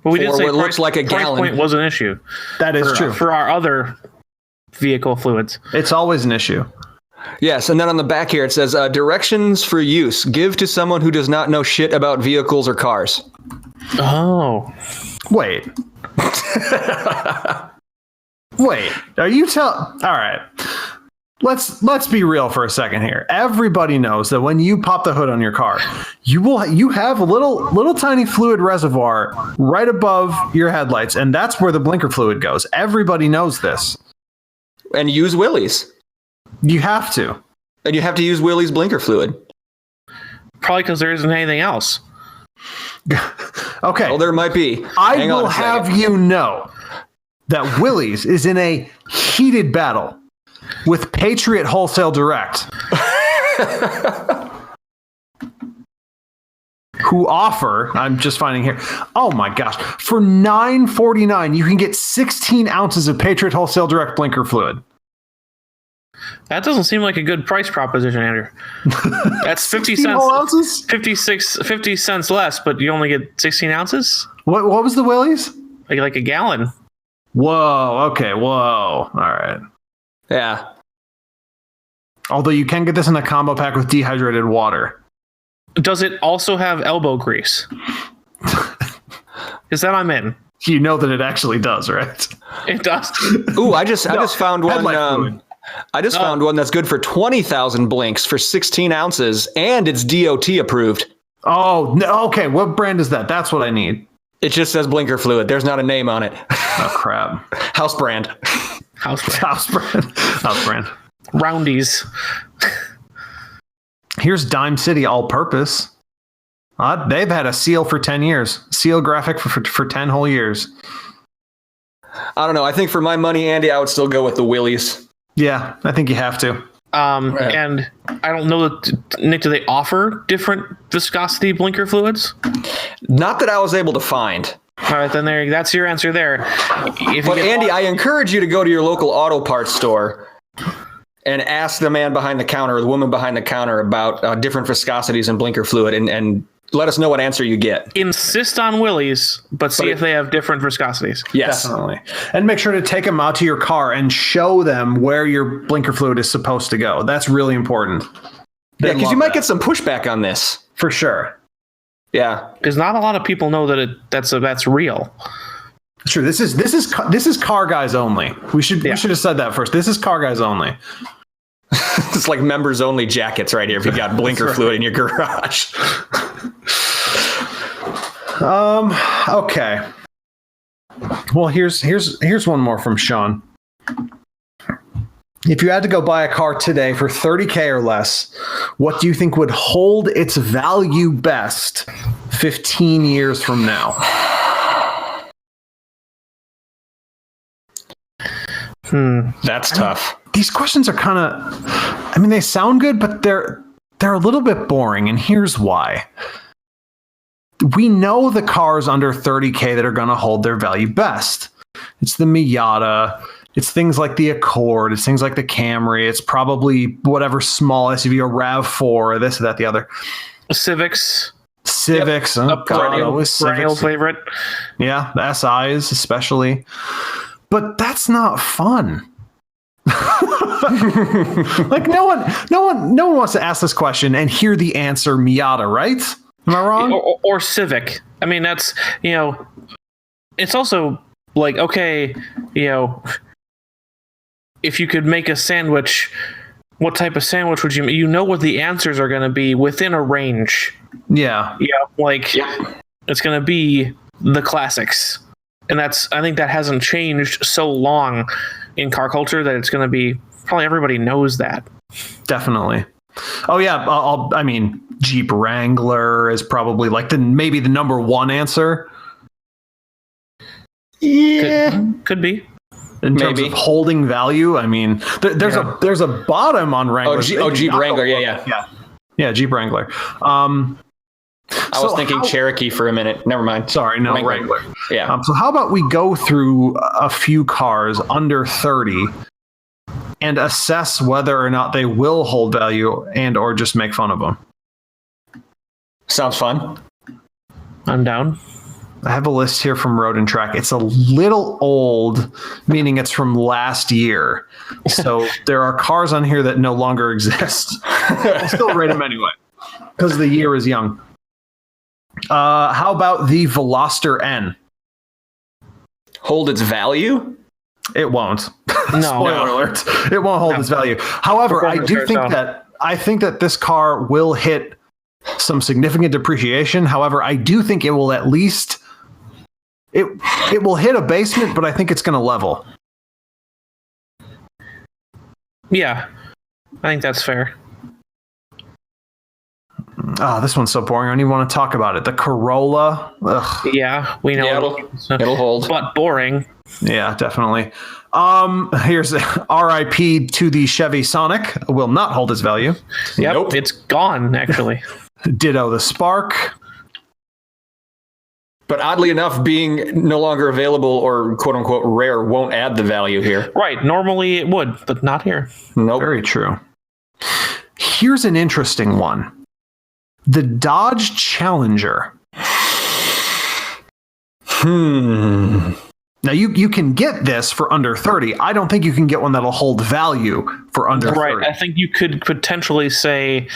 C: Well, we did say
A: what looks like a
C: price
A: gallon.
C: point was an issue.
B: That is true
C: for our other vehicle fluids.
B: It's always an issue.
A: Yes, and then on the back here it says directions for use. Give to someone who does not know shit about vehicles or cars.
C: Oh,
B: wait. Wait. Are you all right. Let's be real for a second here. Everybody knows that when you pop the hood on your car, you have a little tiny fluid reservoir right above your headlights, and that's where the blinker fluid goes. Everybody knows this.
A: And use Willys.
B: You have to.
A: And you have to use Willys blinker fluid.
C: probably because there isn't anything else.
B: Okay.
A: Well, there might be.
B: I will have you know that Willys is in a heated battle with Patriot Wholesale Direct, who offer, I'm just finding here, oh my gosh, for $9.49 you can get 16 ounces of Patriot Wholesale Direct blinker fluid.
C: That doesn't seem like a good price proposition, Andrew. That's 50 cents.
B: Ounces?
C: 50 cents less, but you only get 16 ounces?
B: What was the Willys?
C: Like a gallon.
B: Whoa, okay, whoa. All right.
A: Yeah.
B: Although you can get this in a combo pack with dehydrated water.
C: Does it also have elbow grease? Is that I'm in?
B: You know that it actually does, right?
C: It does.
A: Ooh, I just found one.
B: Headlight fluid.
A: I just found one that's good for 20,000 blinks for 16 ounces, and it's DOT approved.
B: Oh, no, okay. What brand is that? That's what I need.
A: It just says blinker fluid. There's not a name on it.
B: Oh, crap.
A: House brand.
B: House brand.
C: Roundies.
B: Here's Dime City All Purpose. They've had a seal for 10 years. Seal graphic for 10 whole years.
A: I don't know. I think for my money, Andy, I would still go with the Willys.
B: Yeah, I think you have to.
C: And I don't know Nick, do they offer different viscosity blinker fluids?
A: Not that I was able to find.
C: All right, then that's your answer there.
A: But Andy, I encourage you to go to your local auto parts store and ask the man behind the counter or the woman behind the counter about different viscosities in blinker fluid and let us know what answer you get.
C: Insist on Willys, but see if they have different viscosities.
A: Yes.
B: Definitely. And make sure to take them out to your car and show them where your blinker fluid is supposed to go. That's really important.
A: Yeah, because you might get some pushback on this.
B: For sure.
A: Yeah.
C: Because not a lot of people know that that's real.
B: True. This is car guys only. We should have said that first. This is car guys only.
A: It's like members only jackets right here if you got blinker fluid in your garage.
B: Okay. Well, here's one more from Sean. If you had to go buy a car today for $30,000 or less, what do you think would hold its value best 15 years from now?
A: That's tough.
B: These questions are kind of, they sound good, but they're a little bit boring, and here's why. We know the cars under $30,000 that are going to hold their value best. It's the Miata. It's things like the Accord. It's things like the Camry. It's probably whatever small SUV or RAV4 or this or that, the other.
C: Civics.
B: Yep. Oh, God, always
C: perennial
B: Civics.
C: favorite.
B: Yeah, the SIs especially. But that's not fun. Like no one wants to ask this question and hear the answer Miata, right? Am I wrong?
C: Or Civic. I mean, that's, it's also like, okay, if you could make a sandwich, what type of sandwich would you make? You know what the answers are going to be within a range.
B: Yeah.
C: It's going to be the classics. And I think that hasn't changed so long in car culture that it's going to be, probably everybody knows that.
B: Definitely. Oh yeah. Jeep Wrangler is probably like maybe the number one answer. Yeah.
C: Could be.
B: In terms of holding value, there's a bottom on Wrangler.
A: Jeep Wrangler. Yeah.
B: Yeah, Jeep Wrangler.
A: I was thinking Cherokee for a minute. Never mind.
B: Sorry, no, Wrangler.
A: Yeah.
B: So how about we go through a few cars under 30 and assess whether or not they will hold value and or just make fun of them?
A: Sounds fun.
C: I'm down.
B: I have a list here from Road and Track. It's a little old, meaning it's from last year. So there are cars on here that no longer exist. I'll still rate them anyway because the year is young. How about the Veloster N?
A: Hold its value?
B: It won't.
C: No.
B: Spoiler alert. It won't hold its value. However, I think that this car will hit some significant depreciation. However, I do think it will at least it will hit a basement, but I think it's going to level.
C: Yeah. I think that's fair.
B: Oh, this one's so boring. I don't even want to talk about it. The Corolla. Ugh.
C: Yeah, we know.
A: Yeah, it'll hold.
C: But boring.
B: Yeah, definitely. Here's RIP to the Chevy Sonic. Will not hold its value.
C: Yep,
A: Nope.
C: It's gone, actually.
B: Ditto the Spark.
A: But oddly enough, being no longer available or quote unquote rare won't add the value here.
C: Right. Normally it would, but not here.
A: Nope.
B: Very true. Here's an interesting one. The Dodge Challenger. Now you can get this for under 30. I don't think you can get one that'll hold value for under 30.
C: Right. I think you could potentially say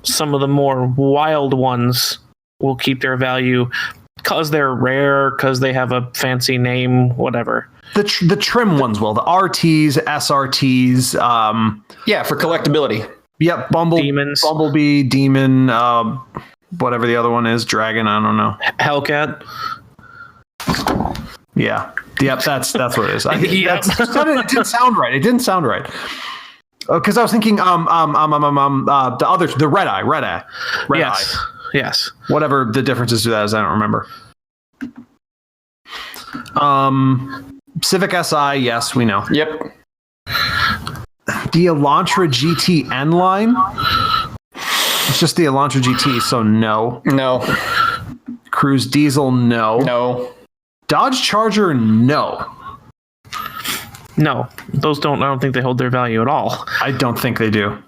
C: some of the more wild ones will keep their value because they're rare, because they have a fancy name, whatever.
B: The trim ones will. The RTs, SRTs.
A: Yeah, for collectability.
B: Yep,
C: Demons.
B: Bumblebee, Demon, whatever the other one is, Dragon, I don't know.
C: Hellcat.
B: Yeah. Yep, that's what it is.
C: Yep.
B: It didn't sound right. It didn't sound right. Because I was thinking, the others, the Red Eye.
C: Yes.
B: Whatever the differences to that is, I don't remember. Civic Si, yes, we know.
A: Yep.
B: The Elantra GT N line. It's just the Elantra GT, so no.
A: No.
B: Cruise Diesel, no.
A: No.
B: Dodge Charger, no.
C: No, those don't. I don't think they hold their value at all.
B: I don't think they do.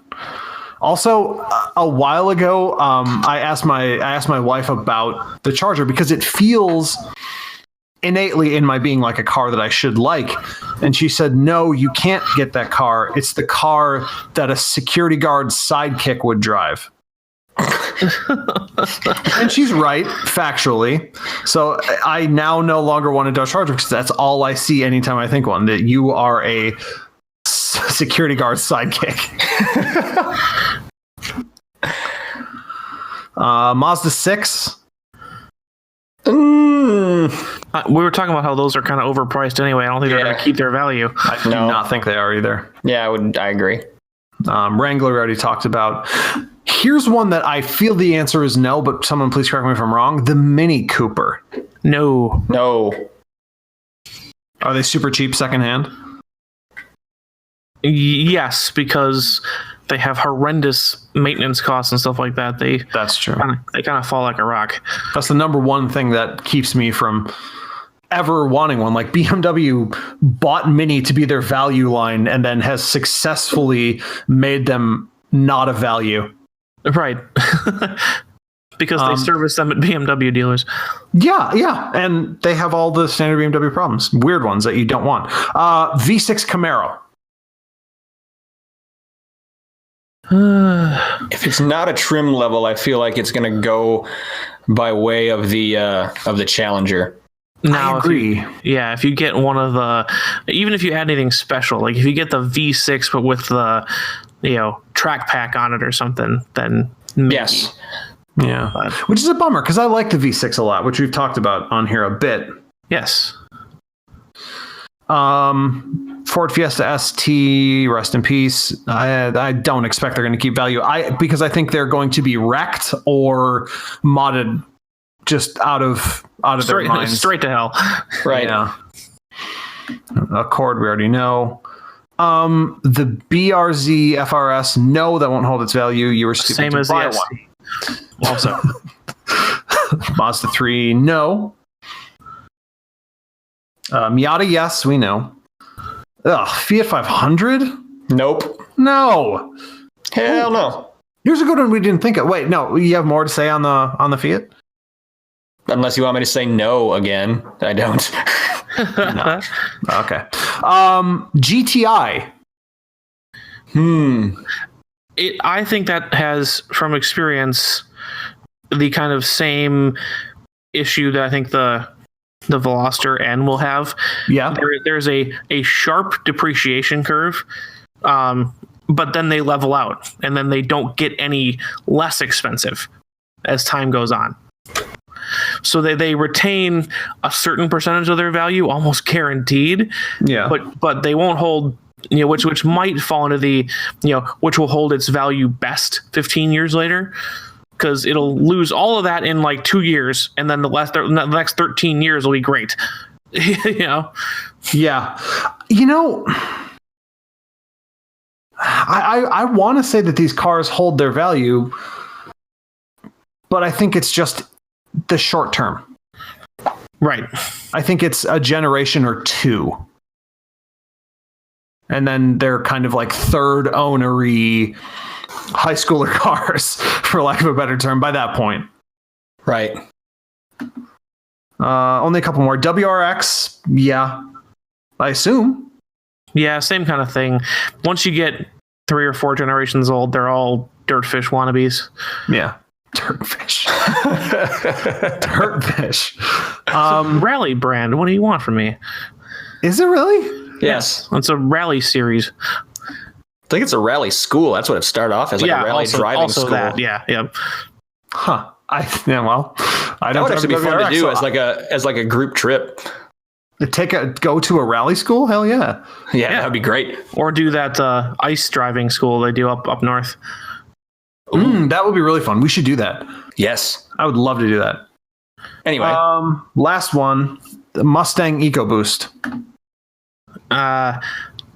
B: Also, a while ago, I asked my wife about the Charger because it feels innately in my being like a car that I should like, and she said, "No, you can't get that car. It's the car that a security guard's sidekick would drive." And she's right, factually. So I now no longer want a Dodge Charger because that's all I see anytime I think one. That you are a security guard sidekick. Mazda 6.
C: We were talking about how those are kind of overpriced anyway. I don't think they're going to keep their value.
B: I do not think they are either.
A: Yeah, I agree.
B: Wrangler we already talked about. Here's one that I feel the answer is no, but someone please correct me if I'm wrong. The Mini Cooper.
C: No.
B: Are they super cheap secondhand?
C: Yes, because they have horrendous maintenance costs and stuff like that.
B: That's true.
C: They kind of fall like a rock.
B: That's the number one thing that keeps me from ever wanting one. Like BMW bought Mini to be their value line and then has successfully made them not a value.
C: Right. Because they service them at BMW dealers.
B: Yeah. And they have all the standard BMW problems. Weird ones that you don't want. V6 Camaro.
A: If it's not a trim level, I feel like it's going to go by way of the Challenger.
C: Now,
B: I agree.
C: If you get one of the, even if you add anything special, like if you get the V6 but with the, track pack on it or something, then maybe.
A: Yes.
B: Yeah. Which is a bummer because I like the V6 a lot, which we've talked about on here a bit.
C: Yes.
B: Ford Fiesta ST, rest in peace. I don't expect they're going to keep value. Because I think they're going to be wrecked or modded just out of their minds.
C: Straight to hell.
A: Right.
B: Yeah. Accord, we already know. The BRZ FRS, no, that won't hold its value. You were stupid
C: Same
B: to
C: as
B: buy
C: the ST.
B: one. Also, Mazda 3, no. Miata, yes, we know. Fiat 500?
A: Nope.
B: No.
A: Hell no.
B: Here's a good one we didn't think of. Wait, no, you have more to say on the Fiat?
A: Unless you want me to say no again. I don't.
B: No. Okay. GTI.
C: I think that has, from experience, the kind of same issue that I think the Veloster N will have.
B: Yeah.
C: There's a sharp depreciation curve, but then they level out, and then they don't get any less expensive as time goes on. So they retain a certain percentage of their value, almost guaranteed.
B: Yeah.
C: But they won't hold, which might fall into the, which will hold its value best 15 years later, because it'll lose all of that in like 2 years, and then the next 13 years will be great.
B: Yeah. I want to say that these cars hold their value, but I think it's just the short term.
C: Right.
B: I think it's a generation or two. And then they're kind of like third ownery high schooler cars, for lack of a better term, by that point.
A: Right.
B: Only a couple more. WRX, yeah, I assume.
C: Yeah, same kind of thing. Once you get 3 or 4 generations old, they're all Dirtfish wannabes.
B: Yeah. Dirtfish. Dirtfish.
C: Rally brand. What do you want from me?
B: Is it really?
A: Yes.
C: It's a rally series.
A: I think it's a rally school. That's what it started off as, like a rally driving school.
C: That. Yeah.
B: Huh. I don't.
A: That would actually be fun to do as like a group trip.
B: Go to a rally school? Hell yeah.
A: Yeah, that would be great.
C: Or do that ice driving school they do up north.
B: That would be really fun. We should do that.
A: Yes.
B: I would love to do that.
A: Anyway.
B: Last one, the Mustang EcoBoost.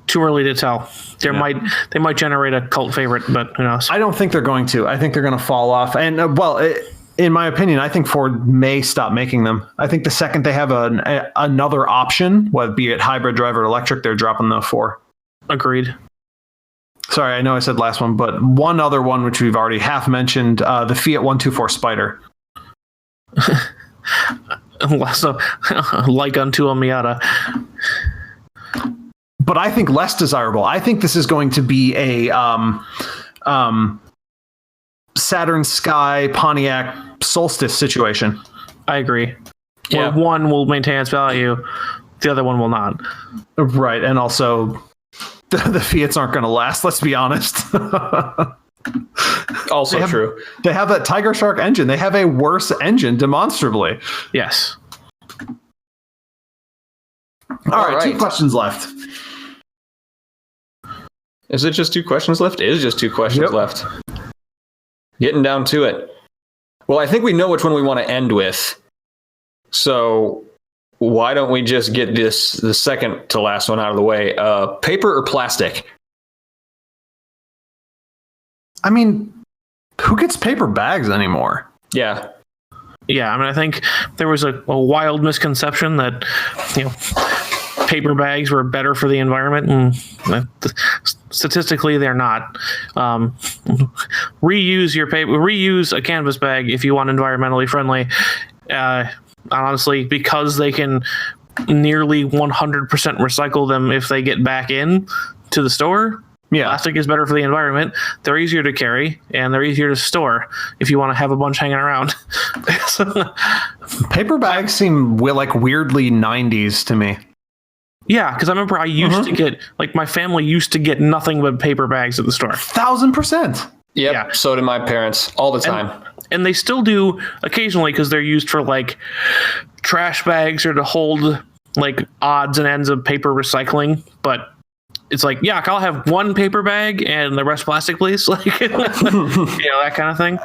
C: Too early to tell. They might generate a cult favorite, but who knows?
B: I don't think they're going to. I think they're going to fall off. And in my opinion, I think Ford may stop making them. I think the second they have another option, whether be it hybrid drive or electric, they're dropping the 4.
C: Agreed.
B: Sorry, I know I said last one, but one other one which we've already half mentioned, the Fiat 124 Spider.
C: Like unto a Miata.
B: But I think less desirable. I think this is going to be a Saturn Sky Pontiac Solstice situation.
C: I agree.
A: Yeah.
C: Where one will maintain its value, the other one will not.
B: Right, and also the Fiats aren't going to last. Let's be honest.
A: Also true.
B: They have that Tiger Shark engine. They have a worse engine, demonstrably.
C: Yes.
B: All right, 2 questions left.
A: Is it just 2 questions left? It is just 2 questions left. Getting down to it. Well, I think we know which one we want to end with. So why don't we just get the second to last one out of the way? Paper or plastic?
B: I mean, who gets paper bags anymore?
A: Yeah.
C: Yeah, I mean, I think there was a wild misconception that, paper bags were better for the environment, and statistically they're not. Reuse a canvas bag if you want environmentally friendly. Honestly, because they can nearly 100% recycle them if they get back in to the store.
B: Yeah.
C: Plastic is better for the environment. They're easier to carry and they're easier to store if you want to have a bunch hanging around.
B: Paper bags seem like weirdly 90s to me.
C: Yeah, because I remember I used to get, my family used to get nothing but paper bags at the store.
B: 1,000%.
A: Yep,
C: Yeah.
A: So did my parents all the time.
C: And they still do occasionally because they're used for trash bags or to hold odds and ends of paper recycling. But it's I'll have 1 paper bag and the rest plastic, please. That kind of thing.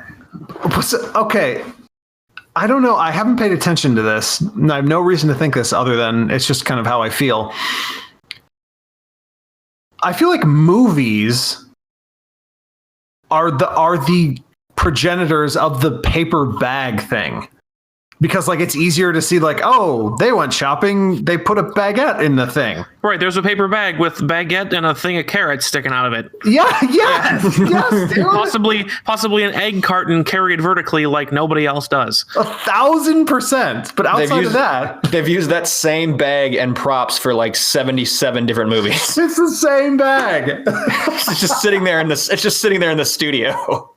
B: Okay. I don't know. I haven't paid attention to this. I have no reason to think this other than it's just kind of how I feel. I feel like movies are the progenitors of the paper bag thing. Because it's easier to see they went shopping, they put a baguette in the thing.
C: Right, there's a paper bag with baguette and a thing of carrots sticking out of it.
B: Yes, dude.
C: Possibly an egg carton carried vertically like nobody else does.
B: 1,000%. But outside of that,
A: they've used that same bag and props for 77 different movies.
B: It's the same bag.
A: It's just sitting there in the studio.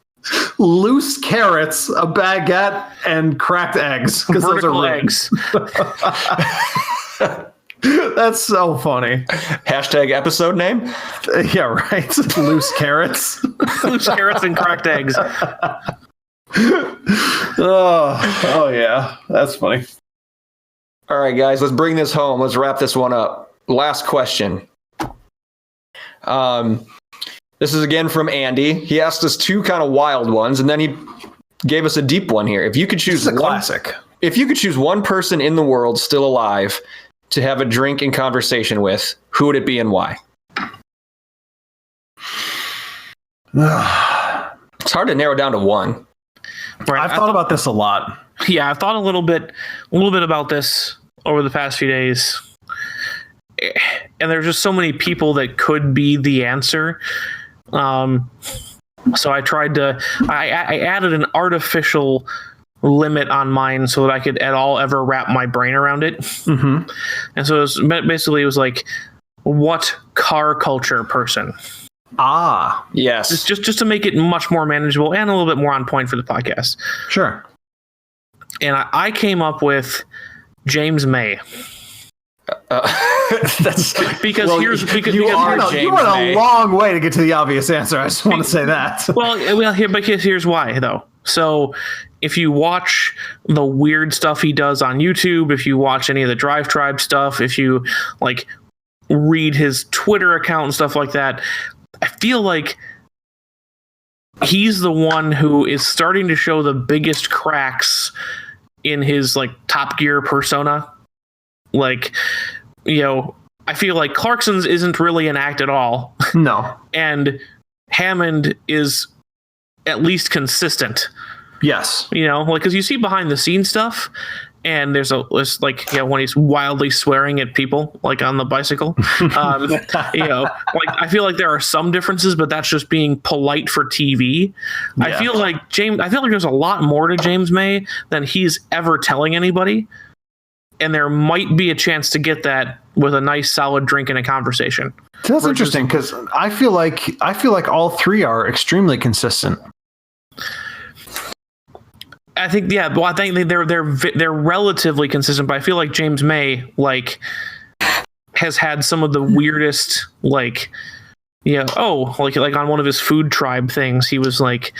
B: Loose carrots, a baguette, and cracked eggs. Because those are
C: eggs.
B: That's so funny.
A: Hashtag episode name?
B: Yeah, right. Loose carrots.
C: Loose carrots and cracked eggs.
B: Oh yeah. That's funny.
A: All right, guys, let's bring this home. Let's wrap this one up. Last question. This is again from Andy. He asked us 2 kind of wild ones, and then he gave us a deep one here. If you could choose
B: classic.
A: If you could choose one person in the world still alive to have a drink and conversation with, who would it be and why? It's hard to narrow down to one.
C: Right,
B: I've thought about this a lot.
C: Yeah, I've thought a little bit about this over the past few days. And there's just so many people that could be the answer. So I tried to, I added an artificial limit on mine so that I could at all ever wrap my brain around it.
B: Mm-hmm.
C: And so it was like, what car culture person?
B: Ah,
A: Yes.
C: Just to make it much more manageable and a little bit more on point for the podcast.
B: sure.
C: And I came up with James May.
A: That's
C: Because
A: well,
C: here's because
A: you
C: because-
A: are
B: You
A: James
B: went
A: May.
B: a long way to get to the obvious answer. I just want to say that.
C: here's why though. So if you watch the weird stuff he does on YouTube, if you watch any of the Drive Tribe stuff, if you like read his Twitter account and stuff like that, I feel like he's the one who is starting to show the biggest cracks in his like Top Gear persona. Like, I feel like Clarkson's isn't really an act at all.
B: No.
C: And Hammond is at least consistent.
B: Yes.
C: Because you see behind the scenes stuff, and there's when he's wildly swearing at people, like on the bicycle. Like I feel like there are some differences, but that's just being polite for TV.
B: Yeah.
C: I feel like there's a lot more to James May than he's ever telling anybody. And there might be a chance to get that with a nice solid drink and a conversation.
B: That's interesting because I feel like all three are extremely consistent.
C: I think I think they're relatively consistent, but I feel like James May has had some of the weirdest like on one of his Food Tribe things, he was like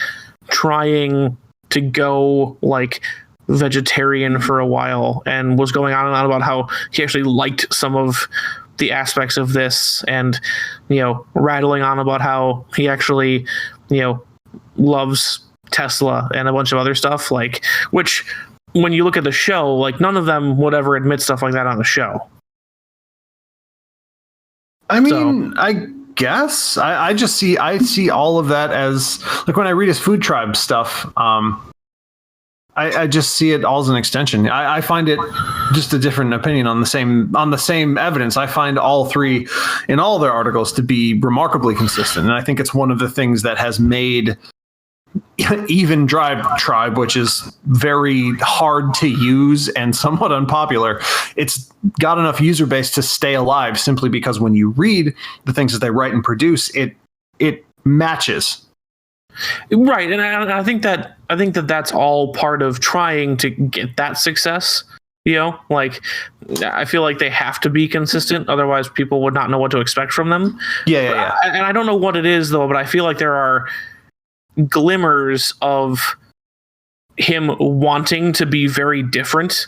C: trying to go like vegetarian for a while and was going on and on about how he actually liked some of the aspects of this, and rattling on about how he actually loves Tesla and a bunch of other stuff, like, which when you look at the show, like none of them would ever admit stuff like that on the show.
B: I mean, I guess I see all of that as like when I read his Food Tribe stuff. I just see it all as an extension. I find it just a different opinion on the same evidence. I find all three in all their articles to be remarkably consistent, and I think it's one of the things that has made even Drive Tribe, which is very hard to use and somewhat unpopular, it's got enough user base to stay alive simply because when you read the things that they write and produce, it matches.
C: Right, and I think that that's all part of trying to get that success. Like I feel like they have to be consistent, otherwise people would not know what to expect from them.
B: Yeah.
C: And I don't know what it is though, but I feel like there are glimmers of him wanting to be very different,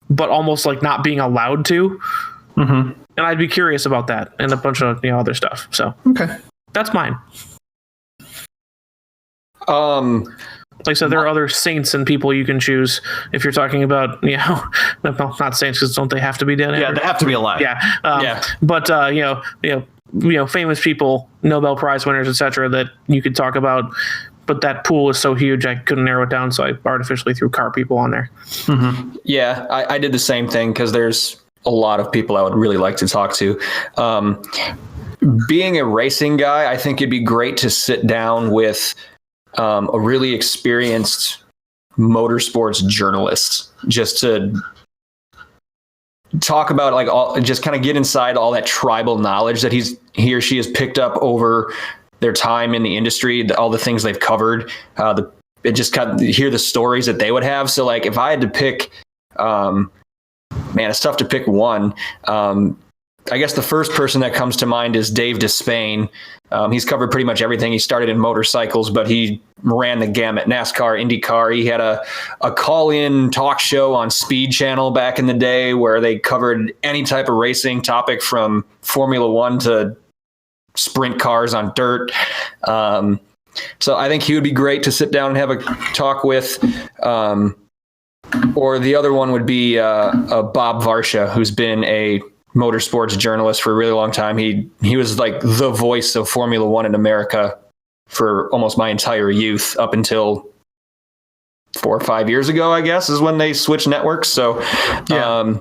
C: but almost like not being allowed to.
B: Mm-hmm.
C: And I'd be curious about that and a bunch of other stuff. So
B: okay,
C: that's mine. Like I said, there are other saints and people you can choose if you're talking about, not saints because don't they have to be dead?
B: Yeah, they have to be alive.
C: Yeah. But famous people, Nobel Prize winners, etc., that you could talk about. But that pool is so huge, I couldn't narrow it down, so I artificially threw car people on there.
B: Mm-hmm.
A: Yeah, I did the same thing because there's a lot of people I would really like to talk to. Being a racing guy, I think it'd be great to sit down with a really experienced motorsports journalist just to talk about just kind of get inside all that tribal knowledge that he or she has picked up over their time in the industry, all the things they've covered, it just kind of hear the stories that they would have. So like if I had to pick, man, it's tough to pick one. I guess the first person that comes to mind is Dave Despain. He's covered pretty much everything. He started in motorcycles, but he ran the gamut: NASCAR, IndyCar. He had a call-in talk show on Speed Channel back in the day where they covered any type of racing topic from Formula One to sprint cars on dirt. So I think he would be great to sit down and have a talk with. Or the other one would be Bob Varsha, who's been a motorsports journalist for a really long time. He was like the voice of Formula One in America for almost my entire youth up until 4 or 5 years ago, I guess, is when they switched networks. So yeah.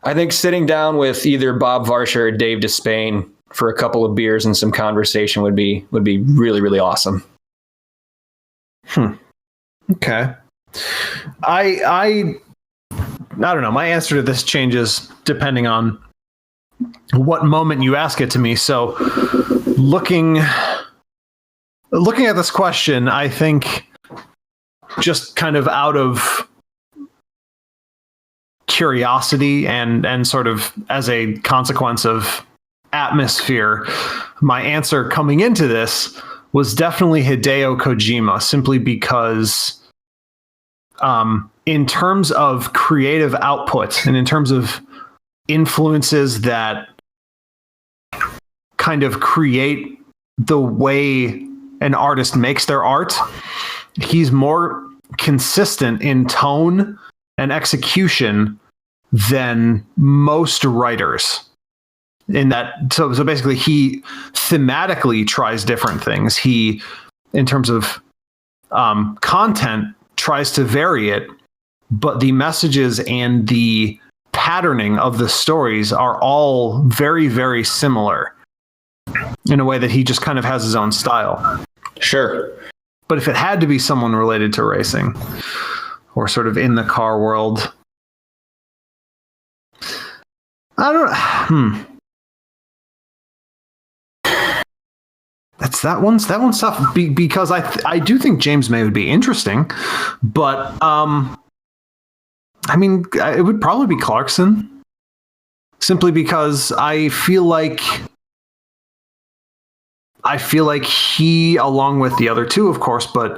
A: I think sitting down with either Bob Varsha or Dave Despain for a couple of beers and some conversation would be really, really awesome.
B: Okay. I don't know. My answer to this changes depending on what moment you ask it to me. So looking at this question, I think just kind of out of curiosity and sort of as a consequence of atmosphere, my answer coming into this was definitely Hideo Kojima, simply because in terms of creative output and in terms of influences that kind of create the way an artist makes their art, he's more consistent in tone and execution than most writers. In that, so basically, he thematically tries different things. He, in terms of content, tries to vary it, but the messages and the patterning of the stories are all very, very similar in a way that he just kind of has his own style.
A: Sure.
B: But if it had to be someone related to racing or sort of in the car world, I don't. That one's tough because I do think James May would be interesting, but I mean, it would probably be Clarkson, simply because I feel like he, along with the other two, of course, but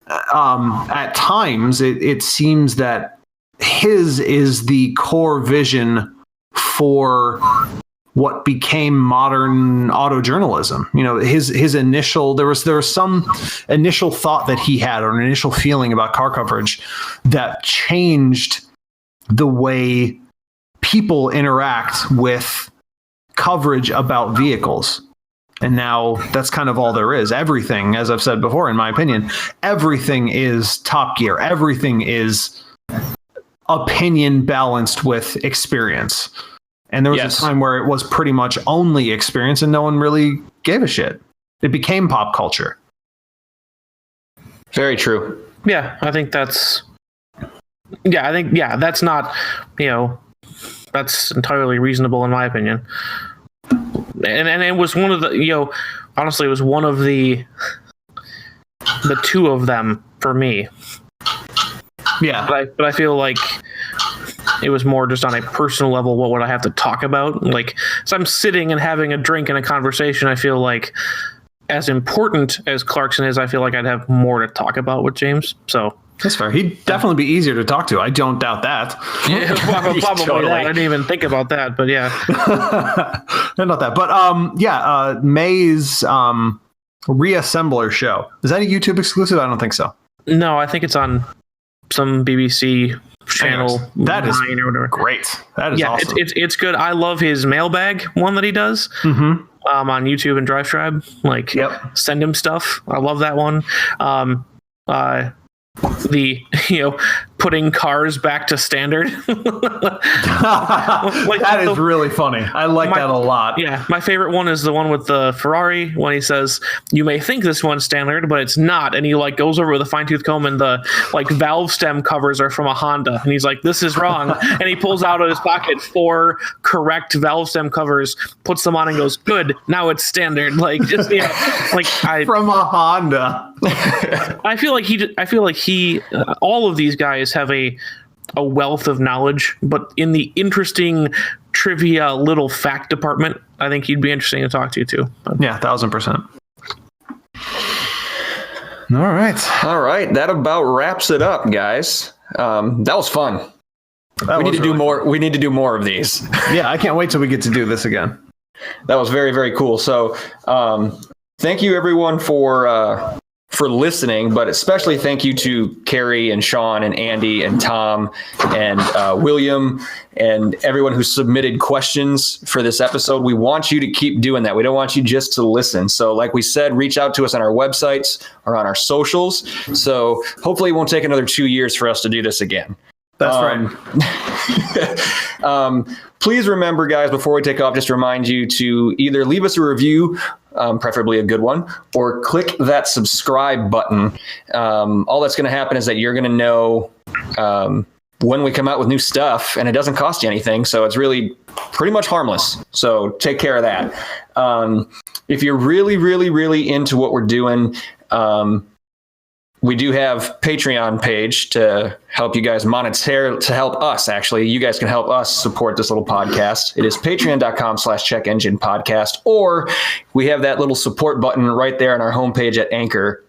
B: at times it seems that his is the core vision for what became modern auto journalism. You know, his initial, there was some initial thought that he had, or an initial feeling about car coverage that changed the way people interact with coverage about vehicles. And now that's kind of all there is. Everything, as I've said before, in my opinion, everything is Top Gear. Everything is opinion balanced with experience. And there was a time where it was pretty much only experience and no one really gave a shit. It became pop culture.
A: Very true.
C: Yeah, I think that's... that's not, that's entirely reasonable in my opinion. And it was one of the, honestly, it was one of the two of them for me.
B: Yeah.
C: But I feel like it was more just on a personal level. What would I have to talk about? Like, so I'm sitting and having a drink and a conversation. I feel like, as important as Clarkson is, I feel like I'd have more to talk about with James. So
B: that's fair. He'd definitely be easier to talk to. I don't doubt that.
C: Yeah, probably totally. That. I didn't even think about that, but yeah.
B: Not that. But May's Reassembler show. Is that a YouTube exclusive? I don't think so.
C: No, I think it's on some BBC channel.
B: That is
C: or whatever.
B: Great. That is awesome.
C: It's good. I love his mailbag one that he does on YouTube and Drive Tribe. Like, send him stuff. I love that one. The putting cars back to standard.
B: That is really funny. I like that a lot.
C: Yeah, my favorite one is the one with the Ferrari when he says, "You may think this one's standard, but it's not." And he goes over with a fine-tooth comb, and the valve stem covers are from a Honda, and he's like, "This is wrong." And he pulls out of his pocket 4 correct valve stem covers, puts them on, and goes, "Good, now it's standard." From
B: a Honda.
C: I feel like he all of these guys have a wealth of knowledge, but in the interesting trivia little fact department, I think he'd be interesting to talk to too.
B: Yeah, 1000%. All right.
A: That about wraps it up, guys. That was fun. We need to do more. We need to do more of these.
B: Yeah, I can't wait till we get to do this again.
A: That was very, very cool. So, thank you everyone for listening, but especially thank you to Carrie and Sean and Andy and Tom and William and everyone who submitted questions for this episode. We want you to keep doing that. We don't want you just to listen. So like we said, reach out to us on our websites or on our socials. So hopefully it won't take another 2 years for us to do this again.
B: That's right.
A: Please remember, guys, before we take off, just to remind you to either leave us a review preferably a good one, or click that subscribe button. All that's going to happen is that you're going to know when we come out with new stuff, and it doesn't cost you anything. So it's really pretty much harmless. So take care of that. If you're really, really, really into what we're doing, we do have Patreon page to help you guys to help us. Actually, you guys can help us support this little podcast. It is patreon.com/check engine podcast, or we have that little support button right there on our homepage at anchor.fm/check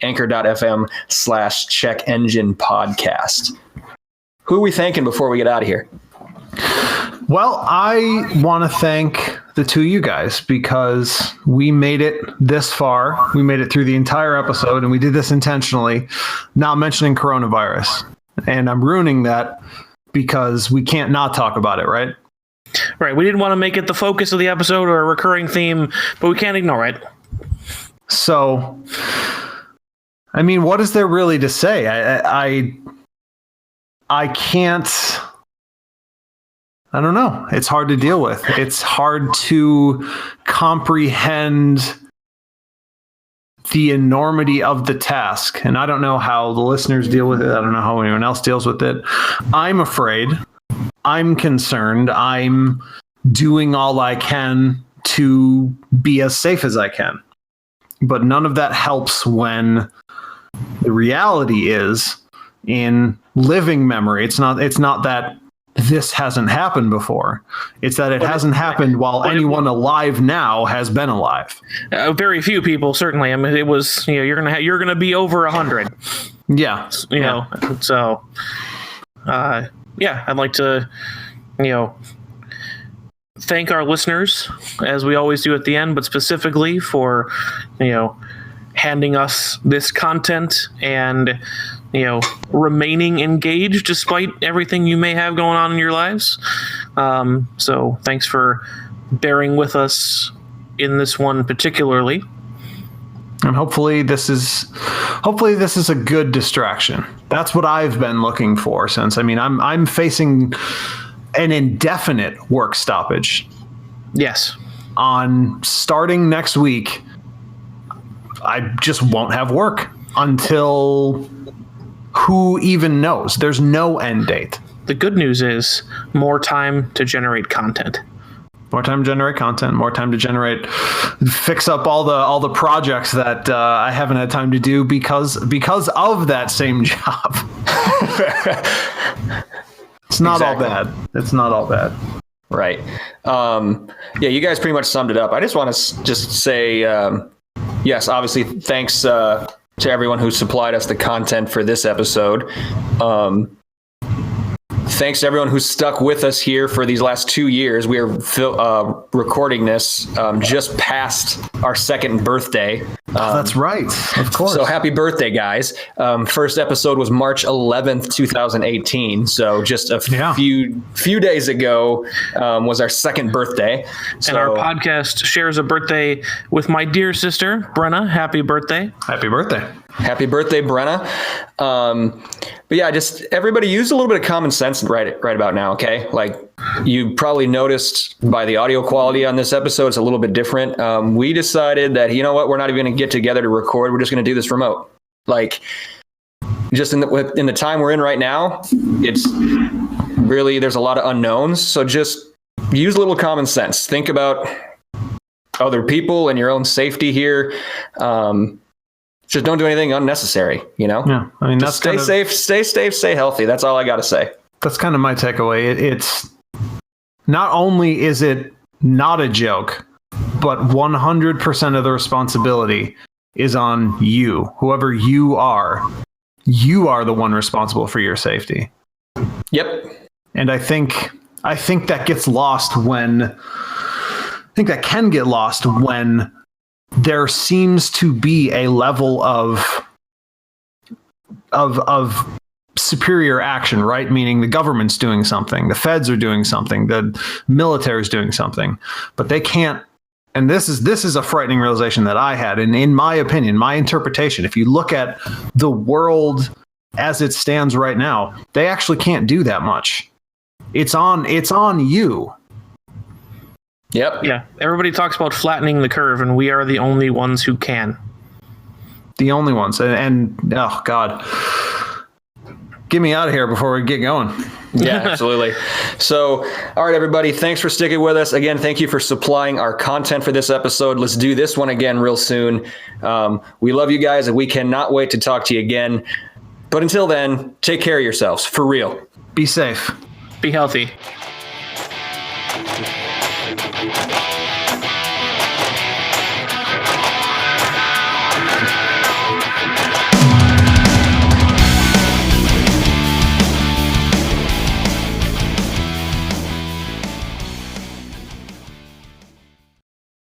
A: engine podcast. Who are we thanking before we get out of here?
B: Well, I want to thank the two of you guys because we made it this far. We made it through the entire episode, and we did this intentionally, not mentioning coronavirus. And I'm ruining that because we can't not talk about it, right?
C: Right. We didn't want to make it the focus of the episode or a recurring theme, but we can't ignore it.
B: So, I mean, what is there really to say? I can't... I don't know. It's hard to deal with. It's hard to comprehend the enormity of the task. And I don't know how the listeners deal with it. I don't know how anyone else deals with it. I'm afraid. I'm concerned. I'm doing all I can to be as safe as I can. But none of that helps when the reality is in living memory. It's not that this hasn't happened before. It's that it hasn't happened while anyone alive now has been alive.
C: Very few people, certainly. I mean, it was, you're gonna be over 100.
B: Yeah,
C: you know. So, I'd like to, thank our listeners as we always do at the end, but specifically for, handing us this content and remaining engaged despite everything you may have going on in your lives. So thanks for bearing with us in this one particularly.
B: And hopefully this is a good distraction. That's what I've been looking for since. I mean, I'm facing an indefinite work stoppage.
C: Yes.
B: On starting next week, I just won't have work until who even knows? There's no end date.
C: The good news is more time to generate content.
B: More time to generate content, more time to fix up all the projects that I haven't had time to do because of that same job. It's not all bad. It's not all bad.
A: Right. You guys pretty much summed it up. I just want to just say, yes, obviously, thanks to everyone who supplied us the content for this episode. Thanks to everyone who stuck with us here for these last 2 years. We are recording this just past our second birthday.
B: That's right. Of course.
A: So happy birthday, guys. First episode was March 11th, 2018. So just a few days ago was our second birthday.
C: And our podcast shares a birthday with my dear sister, Brenna. Happy birthday.
B: Happy birthday.
A: Happy birthday, Brenna. But yeah, just everybody use a little bit of common sense right about now, okay? Like you probably noticed by the audio quality on this episode, it's a little bit different. We decided that, you know what, we're not even going to get together to record. We're just going to do this remote. Like just in the time we're in right now, it's really, there's a lot of unknowns. So just use a little common sense. Think about other people and your own safety here. Just don't do anything unnecessary, Yeah, I mean, just stay safe, stay healthy. That's all I got to say.
B: That's kind of my takeaway. It's not only is it not a joke, but 100% of the responsibility is on you. Whoever you are the one responsible for your safety.
A: Yep.
B: And I think that gets lost when that can get lost when there seems to be a level of superior action, right? Meaning the government's doing something, the feds are doing something, the military is doing something, but they can't. And this is a frightening realization that I had. And in my opinion, my interpretation, if you look at the world as it stands right now, they actually can't do that much. It's on you.
A: Yep.
C: Yeah. Everybody talks about flattening the curve, and we are the only ones who can.
B: The only ones. And oh, God. Get me out of here before we get going.
A: Yeah, absolutely. So, all right, everybody, thanks for sticking with us. Again, thank you for supplying our content for this episode. Let's do this one again real soon. We love you guys, and we cannot wait to talk to you again. But until then, take care of yourselves, for real.
B: Be safe.
C: Be healthy.